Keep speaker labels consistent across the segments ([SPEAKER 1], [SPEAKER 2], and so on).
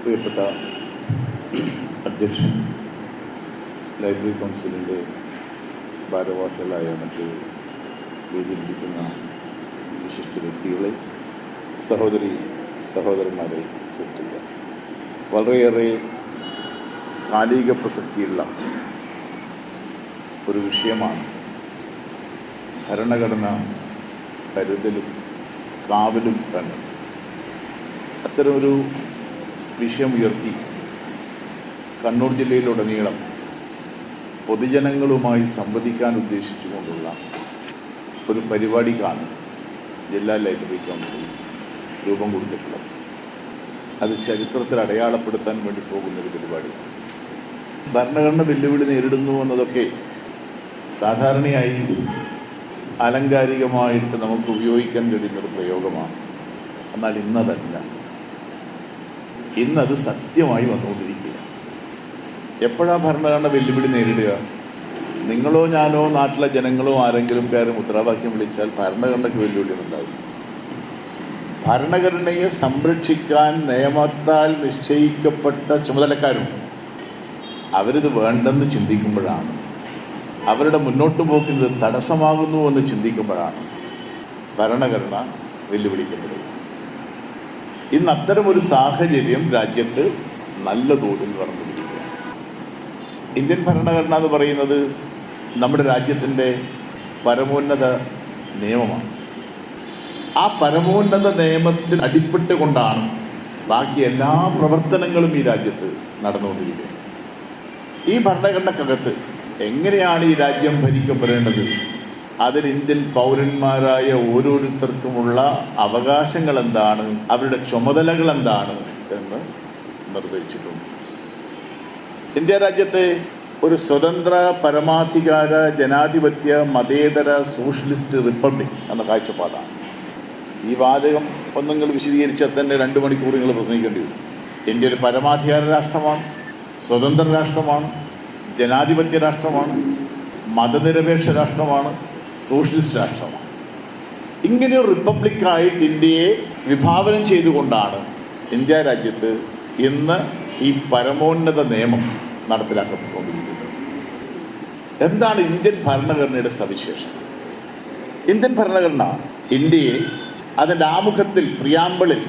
[SPEAKER 1] പ്രിയപ്പെട്ട അധ്യക്ഷൻ, ലൈബ്രറി കൗൺസിലിൻ്റെ ഭാരവാഹികളായ മറ്റ് വേദിയിലിരിക്കുന്ന വിശിഷ്ട വ്യക്തികളെ, സഹോദരന്മാരെ, സുഹൃത്തുക്കളെ, വളരെയേറെ കാലിക പ്രസക്തിയുള്ള ഒരു വിഷയമാണ് ഭരണഘടന കരുതലും കാവലും എന്നത്. അത്തരമൊരു വിഷയം ഉയർത്തി കണ്ണൂർ ജില്ലയിലുടനീളം പൊതുജനങ്ങളുമായി സംവദിക്കാൻ ഉദ്ദേശിച്ചുകൊണ്ടുള്ള ഒരു പരിപാടിക്കാണ് ജില്ലാ ലൈബ്രറി കൗൺസിൽ രൂപം കൊടുത്തിട്ടുള്ളത്. അത് ചരിത്രത്തിൽ അടയാളപ്പെടുത്താൻ വേണ്ടി പോകുന്നൊരു പരിപാടിയാണ്. ഭരണഘടന വെല്ലുവിളി നേരിടുന്നു എന്നതൊക്കെ സാധാരണയായി ആലങ്കാരികമായിട്ട് നമുക്ക് ഉപയോഗിക്കാൻ കഴിയുന്നൊരു പ്രയോഗമാണ്. എന്നാൽ ഇന്നതല്ല, ഇന്നത് സത്യമായി വന്നുകൊണ്ടിരിക്കുക. എപ്പോഴാണ് ഭരണഘടന വെല്ലുവിളി നേരിടുക? നിങ്ങളോ ഞാനോ നാട്ടിലെ ജനങ്ങളോ ആരെങ്കിലും കയറി മുദ്രാവാക്യം വിളിച്ചാൽ ഭരണഘടനയ്ക്ക് വെല്ലുവിളി ഉണ്ടാകും. ഭരണഘടനയെ സംരക്ഷിക്കാൻ നിയമത്താൽ നിശ്ചയിക്കപ്പെട്ട ചുമതലക്കാരുണ്ട്. അവരിത് വേണ്ടെന്ന് ചിന്തിക്കുമ്പോഴാണ്, അവരുടെ മുന്നോട്ട് പോക്കിന് തടസ്സമാകുന്നു എന്ന് ചിന്തിക്കുമ്പോഴാണ് ഭരണഘടന വെല്ലുവിളിക്കപ്പെടുക. ഇന്ന് അത്തരമൊരു സാഹചര്യം രാജ്യത്ത് നല്ല തോതിൽ വളർന്നുകൊണ്ടിരിക്കുകയാണ്. ഇന്ത്യൻ ഭരണഘടന എന്ന് പറയുന്നത് നമ്മുടെ രാജ്യത്തിൻ്റെ പരമോന്നത നിയമമാണ്. ആ പരമോന്നത നിയമത്തിൽ അടിപ്പെട്ടുകൊണ്ടാണ് ബാക്കി എല്ലാ പ്രവർത്തനങ്ങളും ഈ രാജ്യത്ത് നടന്നുകൊണ്ടിരിക്കുന്നത്. ഈ ഭരണഘടനക്കകത്ത് എങ്ങനെയാണ് ഈ രാജ്യം ഭരിക്കപ്പെടേണ്ടത്, അതിൽ ഇന്ത്യൻ പൗരന്മാരായ ഓരോരുത്തർക്കുമുള്ള അവകാശങ്ങൾ എന്താണ്, അവരുടെ ചുമതലകൾ എന്താണ് എന്ന് നിർവചിച്ചിട്ടുണ്ട്. ഇന്ത്യ രാജ്യത്തെ ഒരു സ്വതന്ത്ര പരമാധികാര ജനാധിപത്യ മതേതര സോഷ്യലിസ്റ്റ് റിപ്പബ്ലിക് എന്ന കാഴ്ചപ്പാടാണ്. ഈ വാചകം ഒന്നെങ്കിൽ വിശദീകരിച്ചാൽ തന്നെ 2 മണിക്കൂർ നിങ്ങൾ പ്രസംഗിക്കേണ്ടി വരും. ഇന്ത്യ ഒരു പരമാധികാര രാഷ്ട്രമാണ്, സ്വതന്ത്ര രാഷ്ട്രമാണ്, ജനാധിപത്യ രാഷ്ട്രമാണ്, മതനിരപേക്ഷ രാഷ്ട്രമാണ്, സോഷ്യലിസ്റ്റ് രാഷ്ട്രമാണ്. ഇങ്ങനെയൊരു റിപ്പബ്ലിക്കായിട്ട് ഇന്ത്യയെ വിഭാവനം ചെയ്തുകൊണ്ടാണ് ഇന്ത്യ രാജ്യത്ത് ഇന്ന് ഈ പരമോന്നത നിയമം നടപ്പിലാക്കപ്പെട്ടുകൊണ്ടിരിക്കുന്നത്. എന്താണ് ഇന്ത്യൻ ഭരണഘടനയുടെ സവിശേഷത? ഇന്ത്യൻ ഭരണഘടന ഇന്ത്യയെ അതിൻ്റെ ആമുഖത്തിൽ പ്രിയാമ്പിളിൽ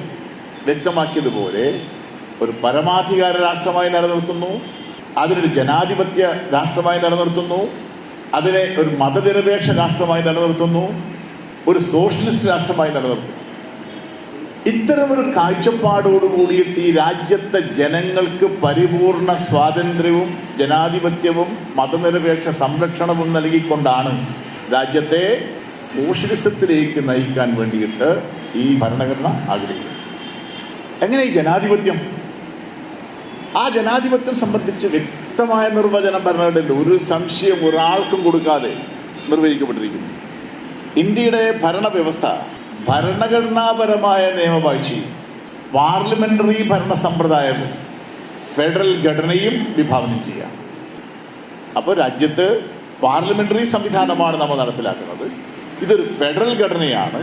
[SPEAKER 1] വ്യക്തമാക്കിയതുപോലെ ഒരു പരമാധികാര രാഷ്ട്രമായി നിലനിർത്തുന്നു, അതിനൊരു ജനാധിപത്യ രാഷ്ട്രമായി നിലനിർത്തുന്നു, അതിനെ ഒരു മതനിരപേക്ഷ രാഷ്ട്രമായി നിലനിർത്തുന്നു, ഒരു സോഷ്യലിസ്റ്റ് രാഷ്ട്രമായി നിലനിർത്തുന്നു. ഇത്തരമൊരു കാഴ്ചപ്പാടോട് കൂടിയിട്ട് ഈ രാജ്യത്തെ ജനങ്ങൾക്ക് പരിപൂർണ സ്വാതന്ത്ര്യവും ജനാധിപത്യവും മതനിരപേക്ഷ സംരക്ഷണവും നൽകിക്കൊണ്ടാണ് രാജ്യത്തെ സോഷ്യലിസത്തിലേക്ക് നയിക്കാൻ വേണ്ടിയിട്ട് ഈ ഭരണഘടന ആഗ്രഹിക്കുന്നത്. എങ്ങനെ ഈ ജനാധിപത്യം? ആ ജനാധിപത്യം സംബന്ധിച്ച് വ്യക്തമായ നിർവചനം ഭരണഘടനയിൽ ഒരു സംശയം ഒരാൾക്കും കൊടുക്കാതെ നിർവഹിക്കപ്പെട്ടിരിക്കുന്നു. ഇന്ത്യയുടെ ഭരണവ്യവസ്ഥ ഭരണഘടനാപരമായ നിയമവാഴ്ചയും പാർലമെന്ററി ഭരണ സമ്പ്രദായവും ഫെഡറൽ ഘടനയും വിഭാവനം ചെയ്യാം. അപ്പോൾ രാജ്യത്ത് പാർലമെന്ററി സംവിധാനമാണ് നമ്മൾ നടപ്പിലാക്കുന്നത്. ഇതൊരു ഫെഡറൽ ഘടനയാണ്.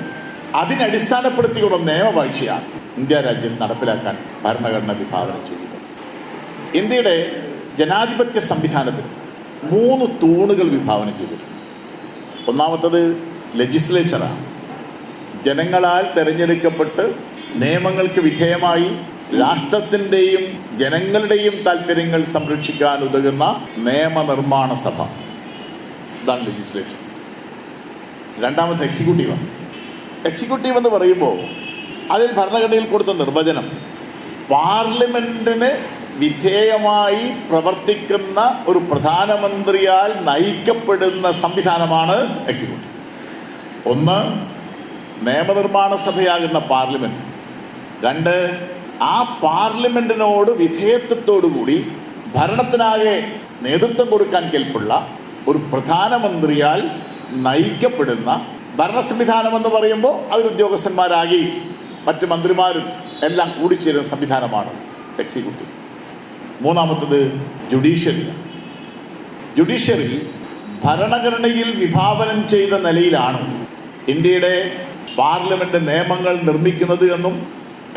[SPEAKER 1] അതിനടിസ്ഥാനപ്പെടുത്തിയുള്ള നിയമവാഴ്ചയാണ് ഇന്ത്യ രാജ്യം നടപ്പിലാക്കാൻ ഭരണഘടന വിഭാവനം ചെയ്യുന്നത്. ഇന്ത്യയുടെ ജനാധിപത്യ സംവിധാനത്തിൽ 3 തൂണുകൾ വിഭാവനം ചെയ്തിട്ടുണ്ട്. ഒന്നാമത്തത് ലെജിസ്ലേച്ചറാണ്. ജനങ്ങളാൽ തെരഞ്ഞെടുക്കപ്പെട്ട് നിയമങ്ങൾക്ക് വിധേയമായി രാഷ്ട്രത്തിൻ്റെയും ജനങ്ങളുടെയും താല്പര്യങ്ങൾ സംരക്ഷിക്കാൻ ഉതകുന്ന നിയമനിർമ്മാണ സഭ, ഇതാണ് ലെജിസ്ലേച്ചർ. രണ്ടാമത് എക്സിക്യൂട്ടീവാണ്. എക്സിക്യൂട്ടീവ് എന്ന് പറയുമ്പോൾ അതിൽ ഭരണഘടനയിൽ കൊടുത്ത നിർവചനം പാർലമെന്റിന് വിധേയമായി പ്രവർത്തിക്കുന്ന ഒരു പ്രധാനമന്ത്രിയാൽ നയിക്കപ്പെടുന്ന സംവിധാനമാണ് എക്സിക്യൂട്ടീവ്. ഒന്ന്, നിയമനിർമ്മാണ സഭയാകുന്ന പാർലമെന്റ്. 2, ആ പാർലമെന്റിനോട് വിധേയത്വത്തോടുകൂടി ഭരണത്തിനാകെ നേതൃത്വം കൊടുക്കാൻ കെൽപ്പുള്ള ഒരു പ്രധാനമന്ത്രിയാൽ നയിക്കപ്പെടുന്ന ഭരണ സംവിധാനം എന്ന് പറയുമ്പോൾ അതിൽ ഉദ്യോഗസ്ഥന്മാരാകി മറ്റ് മന്ത്രിമാരും എല്ലാം കൂടിച്ചേരുന്ന സംവിധാനമാണ് എക്സിക്യൂട്ടീവ്. മൂന്നാമത്തത് ജുഡീഷ്യറി. ജുഡീഷ്യറി ഭരണഘടനയിൽ വിഭാവനം ചെയ്ത നിലയിലാണ് ഇന്ത്യയുടെ പാർലമെന്റ് നിയമങ്ങൾ നിർമ്മിക്കുന്നത് എന്നും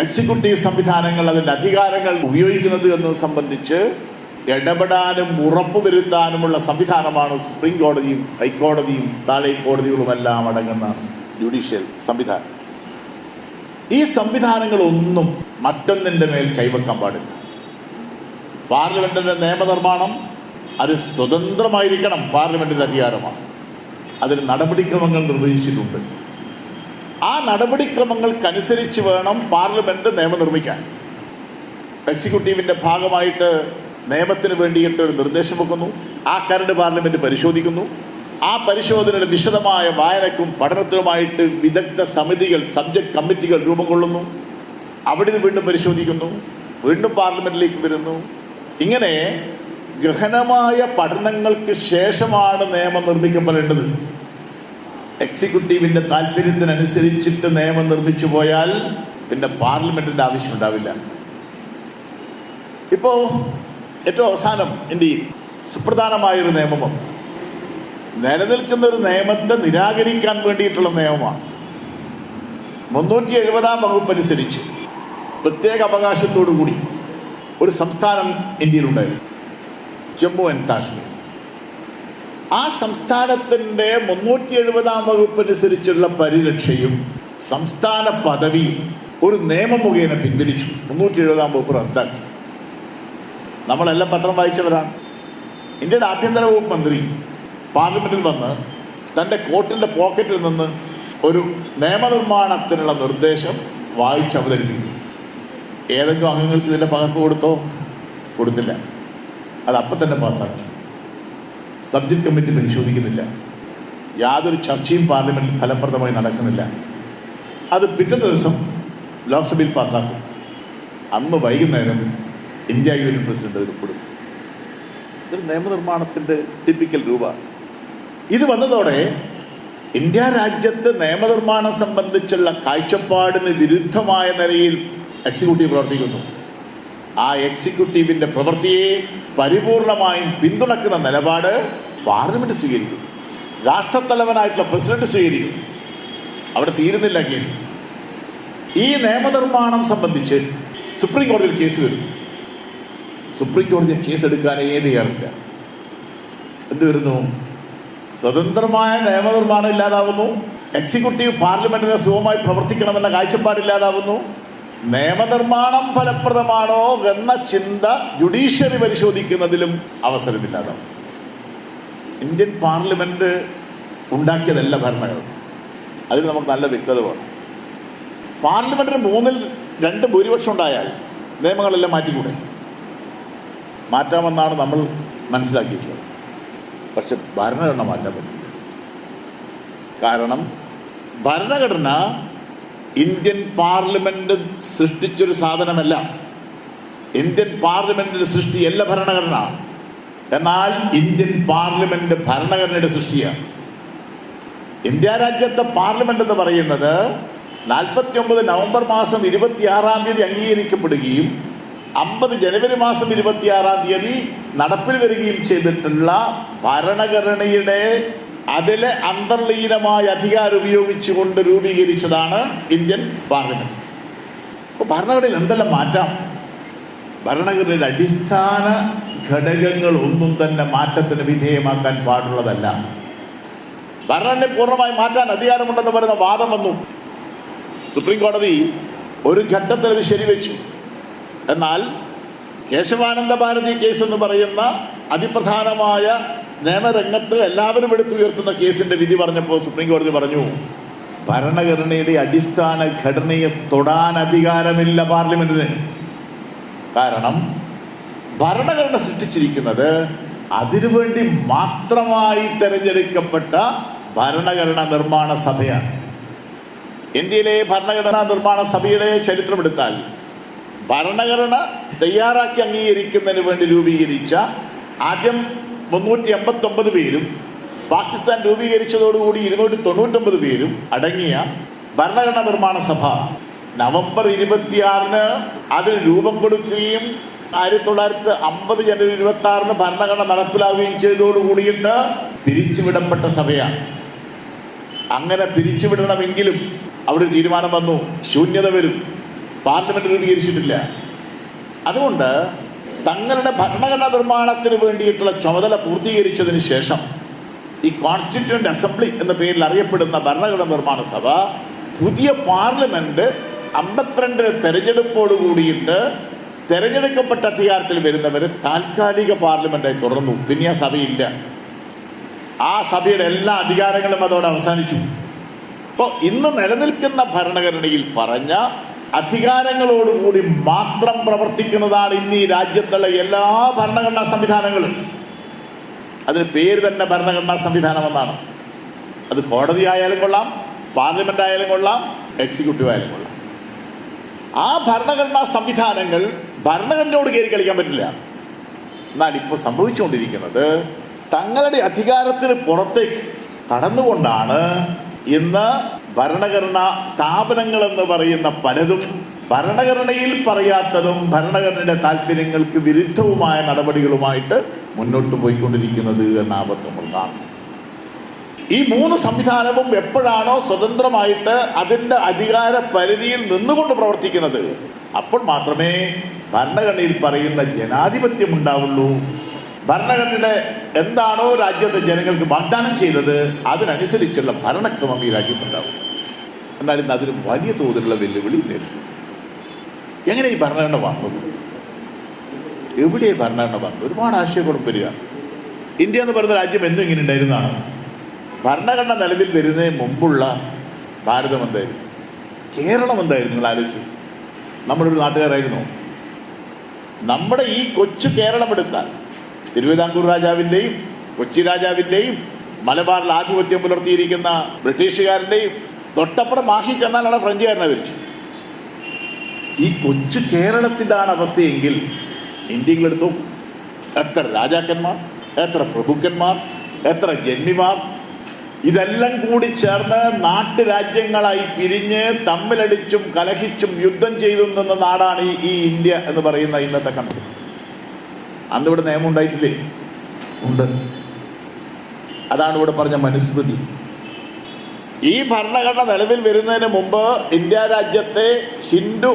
[SPEAKER 1] എക്സിക്യൂട്ടീവ് സംവിധാനങ്ങൾ അതിൻ്റെ അധികാരങ്ങൾ ഉപയോഗിക്കുന്നത് എന്നത് സംബന്ധിച്ച് ഇടപെടാനും ഉറപ്പുവരുത്താനുമുള്ള സംവിധാനമാണ് സുപ്രീം കോടതിയും ഹൈക്കോടതിയും താഴെ കോടതികളുമെല്ലാം അടങ്ങുന്ന ജുഡീഷ്യൽ സംവിധാനം. ഈ സംവിധാനങ്ങളൊന്നും മറ്റൊന്നിൻ്റെ മേൽ കൈവെക്കാൻ പാടില്ല. പാർലമെന്റിന്റെ നിയമനിർമ്മാണം അത് സ്വതന്ത്രമായിരിക്കണം. പാർലമെന്റിന്റെ അധികാരമാണ്. അതിന് നടപടിക്രമങ്ങൾ നിർവഹിച്ചിട്ടുണ്ട്. ആ നടപടിക്രമങ്ങൾക്കനുസരിച്ച് വേണം പാർലമെന്റ് നിയമം നിർമ്മിക്കാൻ. എക്സിക്യൂട്ടീവിന്റെ ഭാഗമായിട്ട് നിയമത്തിന് വേണ്ടിയിട്ട് ഒരു നിർദ്ദേശം വെക്കുന്നു. ആ കരട് പാർലമെന്റ് പരിശോധിക്കുന്നു. ആ പരിശോധനയുടെ വിശദമായ വായനക്കും പഠനത്തിനുമായിട്ട് വിദഗ്ധ സമിതികൾ, സബ്ജക്ട് കമ്മിറ്റികൾ രൂപം കൊള്ളുന്നു. അവിടെ നിന്ന് വീണ്ടും പരിശോധിക്കുന്നു, വീണ്ടും പാർലമെന്റിലേക്ക് വരുന്നു. ഇങ്ങനെ ഗഹനമായ പഠനങ്ങൾക്ക് ശേഷമാണ് നിയമം നിർമ്മിക്കപ്പെടേണ്ടത്. എക്സിക്യൂട്ടീവിന്റെ താല്പര്യത്തിനനുസരിച്ചിട്ട് നിയമം നിർമ്മിച്ചു പോയാൽ പിന്നെ പാർലമെന്റിന്റെ ആവശ്യം ഉണ്ടാവില്ല. ഇപ്പോ ഏറ്റവും അവസാനം ഇന്ത്യയിൽ സുപ്രധാനമായൊരു നിയമം, നിലനിൽക്കുന്ന ഒരു നിയമത്തെ നിരാകരിക്കാൻ വേണ്ടിയിട്ടുള്ള നിയമമാണ്. 370 വകുപ്പ് അനുസരിച്ച് പ്രത്യേക അവകാശത്തോടു കൂടി ഒരു സംസ്ഥാനം ഇന്ത്യയിലുണ്ടായിരുന്നു, ജമ്മു ആൻഡ് കാശ്മീർ. ആ സംസ്ഥാനത്തിൻ്റെ 370 വകുപ്പ് അനുസരിച്ചുള്ള പരിരക്ഷയും സംസ്ഥാന പദവിയും ഒരു നിയമം മുഖേന പിൻവലിച്ചു. 370 വകുപ്പ് റദ്ദാക്കി. നമ്മളെല്ലാം പത്രം വായിച്ചവരാണ്. ഇന്ത്യയുടെ ആഭ്യന്തര വകുപ്പ് മന്ത്രി പാർലമെന്റിൽ വന്ന് തൻ്റെ കോട്ടിൻ്റെ പോക്കറ്റിൽ നിന്ന് ഒരു നിയമനിർമ്മാണത്തിനുള്ള നിർദ്ദേശം വായിച്ച് അവതരിപ്പിക്കും. ഏതെങ്കിലും അംഗങ്ങൾക്ക് ഇതിൻ്റെ പകർപ്പ് കൊടുത്തോ? കൊടുത്തില്ല. അത് അപ്പം തന്നെ പാസ്സാക്കി. സബ്ജക്ട് കമ്മിറ്റി പരിശോധിക്കുന്നില്ല. യാതൊരു ചർച്ചയും പാർലമെന്റിൽ ഫലപ്രദമായി നടക്കുന്നില്ല. അത് പിറ്റേ ദിവസം ലോക്സഭയിൽ പാസ്സാക്കും. അന്ന് വൈകുന്നേരം ഇന്ത്യ യൂണിയൻ പ്രസിഡന്റ് ഉൾപ്പെടും. ഇതൊരു നിയമനിർമ്മാണത്തിൻ്റെ ടിപ്പിക്കൽ രൂപമാണ്. ഇത് വന്നതോടെ ഇന്ത്യ രാജ്യത്ത് നിയമനിർമ്മാണം സംബന്ധിച്ചുള്ള കാഴ്ചപ്പാടിന് വിരുദ്ധമായ നിലയിൽ എക്സിക്യൂട്ടീവ് പ്രവർത്തിക്കുന്നു. ആ എക്സിക്യൂട്ടീവിൻ്റെ പ്രവൃത്തിയെ പരിപൂർണമായും പിന്തുണക്കുന്ന നിലപാട് പാർലമെന്റ് സ്വീകരിക്കും. രാഷ്ട്രത്തലവനായിട്ടുള്ള പ്രസിഡന്റ് സ്വീകരിക്കും. അവിടെ തീരുന്നില്ല കേസ്. ഈ നിയമനിർമ്മാണം സംബന്ധിച്ച് സുപ്രീം കോടതിയിൽ കേസ് വരും. സുപ്രീം കോടതിയിൽ കേസ് എടുക്കാനേ തയ്യാറില്ല. എന്ത് വരുന്നു? സ്വതന്ത്രമായ നിയമനിർമ്മാണം ഇല്ലാതാവുന്നു. എക്സിക്യൂട്ടീവ് പാർലമെന്റിനെ സുഖമായി പ്രവർത്തിക്കണമെന്ന കാഴ്ചപ്പാടില്ലാതാവുന്നു. നിയമനിർമ്മാണം ഫലപ്രദമാണോ എന്ന ചിന്ത ജുഡീഷ്യറി പരിശോധിക്കുന്നതിലും അവസരമില്ലാതാവും. ഇന്ത്യൻ പാർലമെന്റ് ഉണ്ടാക്കിയതല്ല ഭരണഘടന. അതിൽ നമുക്ക് നല്ല വ്യക്തത വേണം. പാർലമെന്റിന് 3/2 ഭൂരിപക്ഷം ഉണ്ടായാൽ നിയമങ്ങളെല്ലാം മാറ്റിക്കൂടെ? മാറ്റാമെന്നാണ് നമ്മൾ മനസ്സിലാക്കിയിട്ടുള്ളത്. പക്ഷെ ഭരണഘടന മാറ്റാൻ പറ്റില്ല. കാരണം ഭരണഘടന ഇന്ത്യൻ പാർലമെന്റ് സൃഷ്ടിച്ചൊരു സാധനമല്ല. ഇന്ത്യൻ പാർലമെന്റിന്റെ സൃഷ്ടിയല്ല ഭരണഘടന. എന്നാൽ ഇന്ത്യൻ പാർലമെന്റ് ഭരണഘടനയുടെ സൃഷ്ടിയാണ്. ഇന്ത്യ രാജ്യത്തെ പാർലമെന്റ് എന്ന് പറയുന്നത് 49 നവംബർ മാസം 26-ാം തീയതി അംഗീകരിക്കപ്പെടുകയും 50 ജനുവരി മാസം 26-ാം തീയതി നടപ്പിൽ വരികയും ചെയ്തിട്ടുള്ള ഭരണഘടനയുടെ അതിലെ അന്തർലീനമായ അധികാരം ഉപയോഗിച്ചുകൊണ്ട് രൂപീകരിച്ചതാണ് ഇന്ത്യൻ പാർലമെന്റ്. അപ്പോൾ ഭരണഘടനയിൽ എന്തെല്ലാം മാറ്റാം? ഭരണഘടനയുടെ അടിസ്ഥാന ഘടകങ്ങൾ ഒന്നും തന്നെ മാറ്റത്തിന് വിധേയമാക്കാൻ പാടുള്ളതല്ല. ഭരണഘടനയെ പൂർണ്ണമായി മാറ്റാൻ അധികാരമുണ്ടെന്ന് പറയുന്ന വാദം വന്നു. സുപ്രീം കോടതി ഒരു ഘട്ടത്തിൽ അത് ശരിവെച്ചു. എന്നാൽ കേശവാനന്ദ ഭാരതി കേസ് എന്ന് പറയുന്ന അതിപ്രധാനമായ നിയമരംഗത്ത് എല്ലാവരും എടുത്തുയർത്തുന്ന കേസിന്റെ വിധി പറഞ്ഞപ്പോൾ സുപ്രീം കോടതി പറഞ്ഞു, ഭരണഘടനയുടെ അടിസ്ഥാന ഘടനയെ തൊടാൻ അധികാരമില്ല പാർലമെന്റിന്. കാരണം ഭരണഘടന സൃഷ്ടിച്ചിരിക്കുന്നത് അതിനുവേണ്ടി മാത്രമായി തെരഞ്ഞെടുക്കപ്പെട്ട ഭരണഘടനാ നിർമ്മാണ സഭയാണ്. ഇന്ത്യയിലെ ഭരണഘടനാ നിർമ്മാണ സഭയുടെ ചരിത്രമെടുത്താൽ ഭരണഘടന തയ്യാറാക്കി അംഗീകരിക്കുന്നതിന് വേണ്ടി രൂപീകരിച്ച ആദ്യം 389 പേരും പാകിസ്ഥാൻ രൂപീകരിച്ചതോടുകൂടി 299 പേരും അടങ്ങിയ ഭരണഘടനാ നിർമ്മാണ സഭ നവംബർ 26-ന് അതിന് രൂപം കൊടുക്കുകയും 1950 ജനുവരി 26-ന് ഭരണഘടന നടപ്പിലാവുകയും ചെയ്തതോടുകൂടിയിട്ട് പിരിച്ചുവിടപ്പെട്ട സഭയാണ്. അങ്ങനെ പിരിച്ചുവിടണമെങ്കിലും അവിടെ തീരുമാനം വന്നു, ശൂന്യത വരും. പാർലമെന്റ് രൂപീകരിച്ചിട്ടില്ല. അതുകൊണ്ട് തങ്ങളുടെ ഭരണഘടനാ നിർമ്മാണത്തിന് വേണ്ടിയിട്ടുള്ള ചുമതല പൂർത്തീകരിച്ചതിന് ശേഷം ഈ കോൺസ്റ്റിറ്റ്യൂവന്റ് അസംബ്ലി എന്ന പേരിൽ അറിയപ്പെടുന്ന ഭരണഘടനാ നിർമ്മാണ സഭ പുതിയ പാർലമെന്റ് 52 തെരഞ്ഞെടുപ്പോട് കൂടിയിട്ട് തെരഞ്ഞെടുക്കപ്പെട്ട അധികാരത്തിൽ വരുന്നവർ താൽക്കാലിക പാർലമെന്റായി തുടർന്നു. പിന്നെ ആ സഭയില്ല. ആ സഭയുടെ എല്ലാ അധികാരങ്ങളും അതോടെ അവസാനിച്ചു. അപ്പോൾ ഇന്ന് നിലനിൽക്കുന്ന ഭരണഘടനയിൽ പറഞ്ഞ അധികാരങ്ങളോടുകൂടി മാത്രം പ്രവർത്തിക്കുന്നതാണ് ഇന്ന് ഈ രാജ്യത്തുള്ള എല്ലാ ഭരണഘടനാ സംവിധാനങ്ങളും. അതിന് പേര് തന്നെ ഭരണഘടനാ സംവിധാനം എന്നാണ്. അത് കോടതി ആയാലും കൊള്ളാം, പാർലമെന്റ് ആയാലും കൊള്ളാം, എക്സിക്യൂട്ടീവ് ആയാലും കൊള്ളാം. ആ ഭരണഘടനാ സംവിധാനങ്ങൾ ഭരണഘടനയോട് കയറി കളിക്കാൻ പറ്റില്ല. എന്നാൽ ഇപ്പോൾ സംഭവിച്ചുകൊണ്ടിരിക്കുന്നത് തങ്ങളുടെ അധികാരത്തിന് പുറത്തേക്ക് കടന്നുകൊണ്ടാണ് ഇന്ന് ഭരണഘടനാ സ്ഥാപനങ്ങൾ എന്ന് പറയുന്ന പലതും ഭരണഘടനയിൽ പറയാത്തതും ഭരണഘടനയുടെ താല്പര്യങ്ങൾക്ക് വിരുദ്ധവുമായ നടപടികളുമായിട്ട് മുന്നോട്ട് പോയിക്കൊണ്ടിരിക്കുന്നത് എന്ന ആപത്ത് നമ്മൾ കാണുന്നു. ഈ 3 സംവിധാനവും എപ്പോഴാണോ സ്വതന്ത്രമായിട്ട് അതിൻ്റെ അധികാര പരിധിയിൽ നിന്നുകൊണ്ട് പ്രവർത്തിക്കുന്നത്, അപ്പോൾ മാത്രമേ ഭരണഘടനയിൽ പറയുന്ന ജനാധിപത്യം ഉണ്ടാവുള്ളൂ. ഭരണഘടനയുടെ എന്താണോ രാജ്യത്തെ ജനങ്ങൾക്ക് വാഗ്ദാനം ചെയ്തത് അതിനനുസരിച്ചുള്ള ഭരണക്രമം ഈ രാജ്യത്തുണ്ടാവും. എന്നാൽ ഇന്ന് അതിന് വലിയ തോതിലുള്ള വെല്ലുവിളി നേരിടും. എങ്ങനെ ഈ ഭരണഘടന വന്നത്? എവിടെ ഭരണഘടന വന്നത്? ഒരുപാട് ആശയക്കുഴപ്പം വരിക. ഇന്ത്യ എന്ന് പറയുന്ന രാജ്യം എന്നും ഇങ്ങനെ ഉണ്ടായിരുന്നതാണ്. ഭരണഘടന നിലവിൽ വരുന്നതിന് മുമ്പുള്ള ഭാരതം എന്തായിരുന്നു? കേരളം എന്തായിരുന്നു? നിങ്ങൾ ആലോചിച്ചു. നമ്മളൊരു നാട്ടുകാരായിരുന്നു. നമ്മുടെ ഈ കൊച്ചു കേരളം എടുത്താൽ തിരുവിതാംകൂർ രാജാവിൻ്റെയും കൊച്ചി രാജാവിൻ്റെയും മലബാറിൽ ആധിപത്യം പുലർത്തിയിരിക്കുന്ന ബ്രിട്ടീഷുകാരൻ്റെയും തൊട്ടപ്പുറം മാഹി ചെന്നാൽ അവിടെ ഫ്രഞ്ചുകാരനെ ഭരിച്ചു. ഈ കൊച്ചു കേരളത്തിൻ്റെയാണ് അവസ്ഥയെങ്കിൽ ഇന്ത്യയിലെടുത്തു എത്ര രാജാക്കന്മാർ, എത്ര പ്രഭുക്കന്മാർ, എത്ര ജന്മിമാർ, ഇതെല്ലാം കൂടി ചേർന്ന് നാട്ടുരാജ്യങ്ങളായി പിരിഞ്ഞ് തമ്മിലടിച്ചും കലഹിച്ചും യുദ്ധം ചെയ്തു നിന്ന നാടാണ് ഈ ഇന്ത്യ എന്ന് പറയുന്ന ഇന്നത്തെ കൺസെപ്റ്റ്. അന്ന് ഇവിടെ നിയമം ഉണ്ടായിട്ടില്ലേ? ഉണ്ട്. അതാണ് ഇവിടെ പറഞ്ഞ മനുസ്മൃതി. ഈ ഭരണഘടന നിലവിൽ വരുന്നതിന് മുമ്പ് ഇന്ത്യ രാജ്യത്തെ ഹിന്ദു,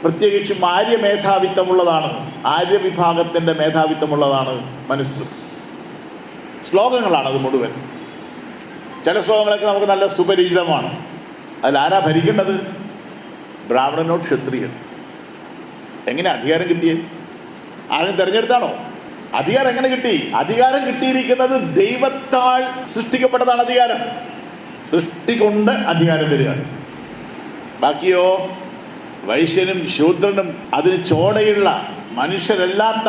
[SPEAKER 1] പ്രത്യേകിച്ചും ആര്യ മേധാവിത്വമുള്ളതാണ്, ആര്യ വിഭാഗത്തിൻ്റെ മേധാവിത്വമുള്ളതാണ് മനുസ്മൃതി. ശ്ലോകങ്ങളാണ് അത് മുഴുവൻ. ചില ശ്ലോകങ്ങളൊക്കെ നമുക്ക് നല്ല സുപരിചിതമാണ്. അതിലാരാ ഭരിക്കേണ്ടത്? ബ്രാഹ്മണനോ ക്ഷത്രിയൻ. എങ്ങനെ അധികാരം കിട്ടിയത്? ആരും തിരഞ്ഞെടുത്താണോ? അധികാരം എങ്ങനെ കിട്ടി? അധികാരം കിട്ടിയിരിക്കുന്നത് ദൈവത്താൽ സൃഷ്ടിക്കപ്പെട്ടതാണ്. അധികാരം സൃഷ്ടി കൊണ്ട് അധികാരം വരികയാണ്. ബാക്കിയോ വൈശ്യനും ശൂദ്രനും അതിന് ചോടയുള്ള മനുഷ്യരല്ലാത്ത,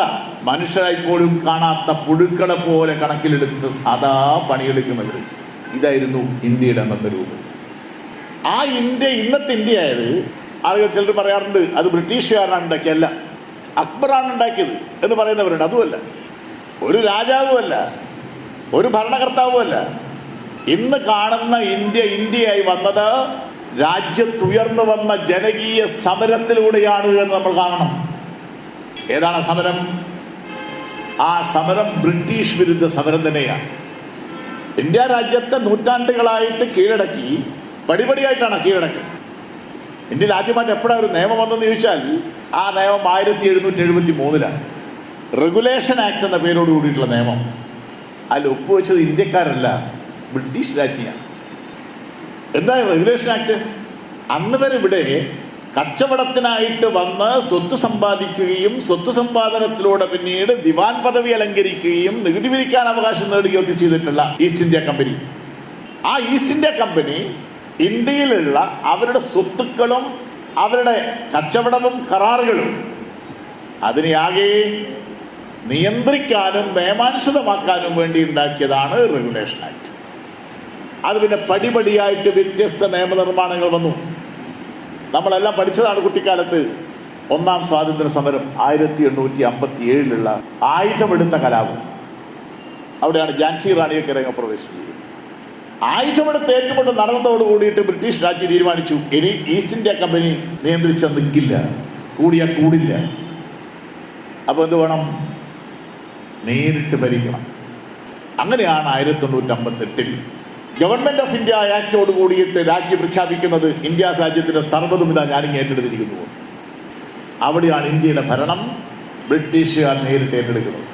[SPEAKER 1] മനുഷ്യരായിപ്പോലും കാണാത്ത പുഴുക്കളെ പോലെ കണക്കിലെടുത്ത് സാധാ പണിയെടുക്കുന്നവർ. ഇതായിരുന്നു ഇന്ത്യയുടെ അന്നത്തെ രൂപം. ആ ഇന്ത്യ ഇന്നത്തെ ഇന്ത്യ ആയത് ആളുകൾ ചിലർ പറയാറുണ്ട് അത് ബ്രിട്ടീഷുകാരനാണ് ഉണ്ടാക്കിയല്ല, അക്ബറാണ് ഉണ്ടാക്കിയത് എന്ന് പറയുന്നവരുണ്ട്. അതുമല്ല, ഒരു രാജാവുമല്ല, ഒരു ഭരണകർത്താവുമല്ല. ഇന്ന് കാണുന്ന ഇന്ത്യ ഇന്ത്യയായി വന്നത് രാജ്യത്തുയർന്നു വന്ന ജനകീയ സമരത്തിലൂടെയാണ് എന്ന് നമ്മൾ കാണണം. ഏതാണ് സമരം? ആ സമരം ബ്രിട്ടീഷ് വിരുദ്ധ സമരം തന്നെയാണ്. ഇന്ത്യ രാജ്യത്തെ നൂറ്റാണ്ടുകളായിട്ട് കീഴടക്കി, പടിപടിയായിട്ടാണ് കീഴടക്കി. ഇന്ത്യയിൽ ആദ്യമായിട്ട് എപ്പോഴാണ് ഒരു നിയമം വന്നെന്ന് ചോദിച്ചാൽ ആ നിയമം 1773 റെഗുലേഷൻ ആക്ട് എന്ന പേരോട് കൂടിയിട്ടുള്ള നിയമം. അതിൽ ഒപ്പുവെച്ചത് ഇന്ത്യക്കാരല്ല, ബ്രിട്ടീഷ് രാജ്ഞിയാണ്. എന്താ റെഗുലേഷൻ ആക്ട്? അന്ന് വരെ ഇവിടെ കച്ചവടത്തിനായിട്ട് വന്ന് സ്വത്ത് സമ്പാദിക്കുകയും സ്വത്ത് സമ്പാദനത്തിലൂടെ പിന്നീട് ദിവാൻ പദവി അലങ്കരിക്കുകയും നികുതി പിരിക്കാൻ അവകാശം നേടുകയൊക്കെ ചെയ്തിട്ടുള്ള ഈസ്റ്റ് ഇന്ത്യ കമ്പനി. ആ ഈസ്റ്റ് ഇന്ത്യ കമ്പനി ഇന്ത്യയിലുള്ള അവരുടെ സ്വത്തുക്കളും അവരുടെ കച്ചവടവും കരാറുകളും അതിനെയാകെ നിയന്ത്രിക്കാനും നിയമാനുസൃതമാക്കാനും വേണ്ടി ഉണ്ടാക്കിയതാണ് റെഗുലേഷൻ ആക്ട്. അത് പിന്നെ പടിപടിയായിട്ട് വ്യത്യസ്ത നിയമനിർമ്മാണങ്ങൾ വന്നു. നമ്മളെല്ലാം പഠിച്ചതാണ് കുട്ടിക്കാലത്ത്. ഒന്നാം സ്വാതന്ത്ര്യ സമരം 1857 ആയുധമെടുത്ത കലാപം. അവിടെയാണ് ഝാൻസി റാണിയൊക്കെ രംഗപ്രവേശം ചെയ്തത്. ആയുധമെടുത്ത് ഏറ്റുമുട്ട് നടന്നതോട് കൂടിയിട്ട് ബ്രിട്ടീഷ് രാജ്യം തീരുമാനിച്ചു ഇനി ഈസ്റ്റ് ഇന്ത്യ കമ്പനി നിയന്ത്രിച്ച നിൽക്കില്ല, കൂടിയാൽ കൂടില്ല. അപ്പോൾ എന്ത് വേണം? നേരിട്ട് ഭരിക്കണം. അങ്ങനെയാണ് 1858 ഗവൺമെന്റ് ഓഫ് ഇന്ത്യ ആക്ടോട് കൂടിയിട്ട് രാജ്യം പ്രഖ്യാപിക്കുന്നത് ഇന്ത്യ രാജ്യത്തിന്റെ സർവ്വതും ഇതാ ഞാനിങ്ങ് ഏറ്റെടുത്തിരിക്കുന്നു. അവിടെയാണ് ഇന്ത്യയുടെ ഭരണം ബ്രിട്ടീഷുകാർ നേരിട്ട് ഏറ്റെടുക്കുന്നത്.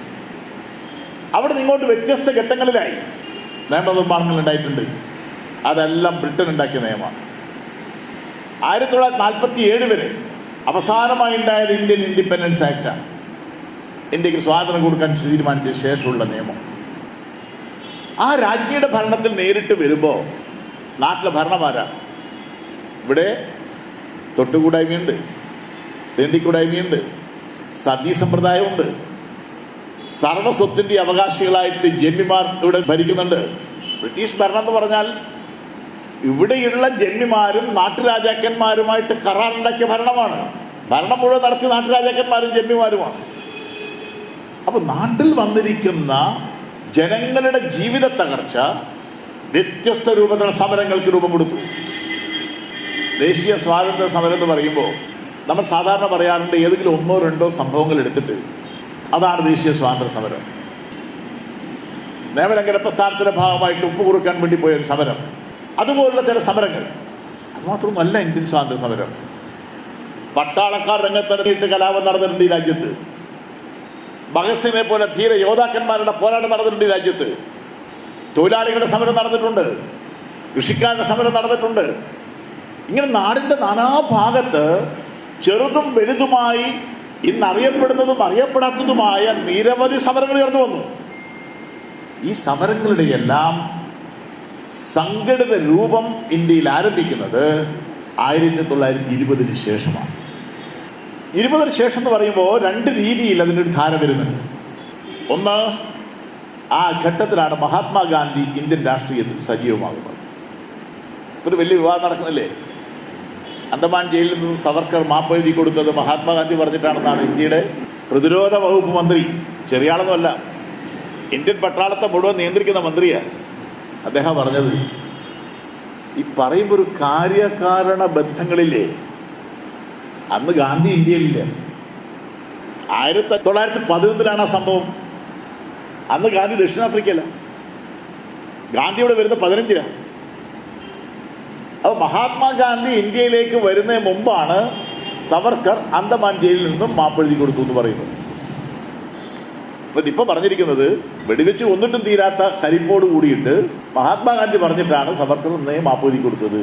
[SPEAKER 1] അവിടെ നിന്ന് ഇങ്ങോട്ട് വ്യത്യസ്ത ഘട്ടങ്ങളിലായി നിയമനിർമ്മാണങ്ങൾ ഉണ്ടായിട്ടുണ്ട്. അതെല്ലാം ബ്രിട്ടൻ ഉണ്ടാക്കിയ നിയമമാണ്. 1947 വരെ അവസാനമായി ഉണ്ടായത് ഇന്ത്യൻ ഇൻഡിപെൻഡൻസ് ആക്റ്റാണ്. ഇന്ത്യക്ക് സ്വാതന്ത്ര്യം കൊടുക്കാൻ തീരുമാനിച്ച ശേഷമുള്ള നിയമം. ആ രാജ്ഞിയുടെ ഭരണത്തിൽ നേരിട്ട് വരുമ്പോൾ നാട്ടിലെ ഭരണമാരാ? ഇവിടെ തൊട്ടുകൂടായ്മയുണ്ട്, തീണ്ടിക്കൂടായ്മയുണ്ട്, സതി സമ്പ്രദായമുണ്ട്. സർവസ്വത്തിൻ്റെ അവകാശികളായിട്ട് ജന്മിമാർ ഇവിടെ ഭരിക്കുന്നുണ്ട്. ബ്രിട്ടീഷ് ഭരണം എന്ന് പറഞ്ഞാൽ ഇവിടെയുള്ള ജന്മിമാരും നാട്ടുരാജാക്കന്മാരുമായിട്ട് കരാറുണ്ടാക്കിയ ഭരണമാണ്. ഭരണം മുഴുവൻ നടത്തിയ നാട്ടുരാജാക്കന്മാരും ജന്മിമാരുമാണ്. അപ്പോൾ നാട്ടിൽ വന്നിരിക്കുന്ന ജനങ്ങളുടെ ജീവിത തകർച്ച വ്യത്യസ്ത രൂപത്തിലുള്ള സമരങ്ങൾക്ക് രൂപം കൊടുത്തു. ദേശീയ സ്വാതന്ത്ര്യ സമരം എന്ന് പറയുമ്പോൾ നമ്മൾ സാധാരണ പറയാറുണ്ട് ഏതെങ്കിലും 1 or 2 സംഭവങ്ങൾ എടുത്തിട്ട് അതാണ് ദേശീയ സ്വാതന്ത്ര്യ സമരം. നിയമലംഘന പ്രസ്ഥാനത്തിൻ്റെ ഭാഗമായിട്ട് ഉപ്പ് കുറുക്കാൻ വേണ്ടി പോയൊരു സമരം, അതുപോലുള്ള ചില സമരങ്ങൾ. അതുമാത്രമൊന്നുമല്ല ഇന്ത്യൻ സ്വാതന്ത്ര്യ സമരം. പട്ടാളക്കാർ രംഗത്തിറങ്ങിയിട്ട് കലാപം നടന്നിട്ടുണ്ട് ഈ രാജ്യത്ത്. ഭഗത് സിംഗിനെ പോലെ ധീര യോദ്ധാക്കന്മാരുടെ പോരാട്ടം നടന്നിട്ടുണ്ട് ഈ രാജ്യത്ത്. തൊഴിലാളികളുടെ സമരം നടന്നിട്ടുണ്ട്, കൃഷിക്കാരുടെ സമരം നടന്നിട്ടുണ്ട്. ഇങ്ങനെ നാടിൻ്റെ നാനാഭാഗത്ത് ചെറുതും വലുതുമായി ഇന്നറിയപ്പെടുന്നതും അറിയപ്പെടാത്തതുമായ നിരവധി സമരങ്ങൾ ഉയർന്നു വന്നു. ഈ സമരങ്ങളുടെ എല്ലാം സംഘടിത രൂപം ഇന്ത്യയിൽ ആരംഭിക്കുന്നത് 1920 ശേഷമാണ്. 20 ശേഷം എന്ന് പറയുമ്പോൾ 2 രീതിയിൽ അതിനൊരു ധാര വരുന്നുണ്ട്. ഒന്ന്, ആ ഘട്ടത്തിലാണ് മഹാത്മാഗാന്ധി ഇന്ത്യൻ രാഷ്ട്രീയത്തിൽ സജീവമാകുന്നത്. ഒരു വലിയ വിവാദം നടക്കുന്നില്ലേ? അന്തമാൻ ജയിലിൽ നിന്ന് സവർക്കർ മാപ്പ് എഴുതി കൊടുത്തത് മഹാത്മാഗാന്ധി പറഞ്ഞിട്ടാണെന്നാണ് ഇന്ത്യയുടെ പ്രതിരോധ വകുപ്പ് മന്ത്രി. ചെറിയ ആളൊന്നുമല്ല, ഇന്ത്യൻ പട്ടാളത്തെ മുഴുവൻ നിയന്ത്രിക്കുന്ന മന്ത്രിയാണ്. അദ്ദേഹം പറഞ്ഞത് ഈ പറയുമ്പോൾ ഒരു കാര്യകാരണ ബന്ധങ്ങളില്ലേ. അന്ന് ഗാന്ധി ഇന്ത്യയിലില്ല. 1911 ആ സംഭവം. അന്ന് ഗാന്ധി ദക്ഷിണാഫ്രിക്കയില. ഗാന്ധി ഇവിടെ വരുന്നത് 15-നാണ്. അപ്പോൾ മഹാത്മാഗാന്ധി ഇന്ത്യയിലേക്ക് വരുന്നതിന് മുമ്പാണ് സവർക്കർ അന്തമാൻ ജയിലിൽ നിന്നും മാപ്പെഴുതി കൊടുത്തു എന്ന് പറയുന്നത്. അപ്പം ഇപ്പോൾ പറഞ്ഞിരിക്കുന്നത് വെടിവെച്ച് കൊന്നിട്ടും തീരാത്ത കരിപ്പോട് കൂടിയിട്ട് മഹാത്മാഗാന്ധി പറഞ്ഞിട്ടാണ് സവർക്കർ എന്നേ മാപ്പെഴുതി കൊടുത്തത്.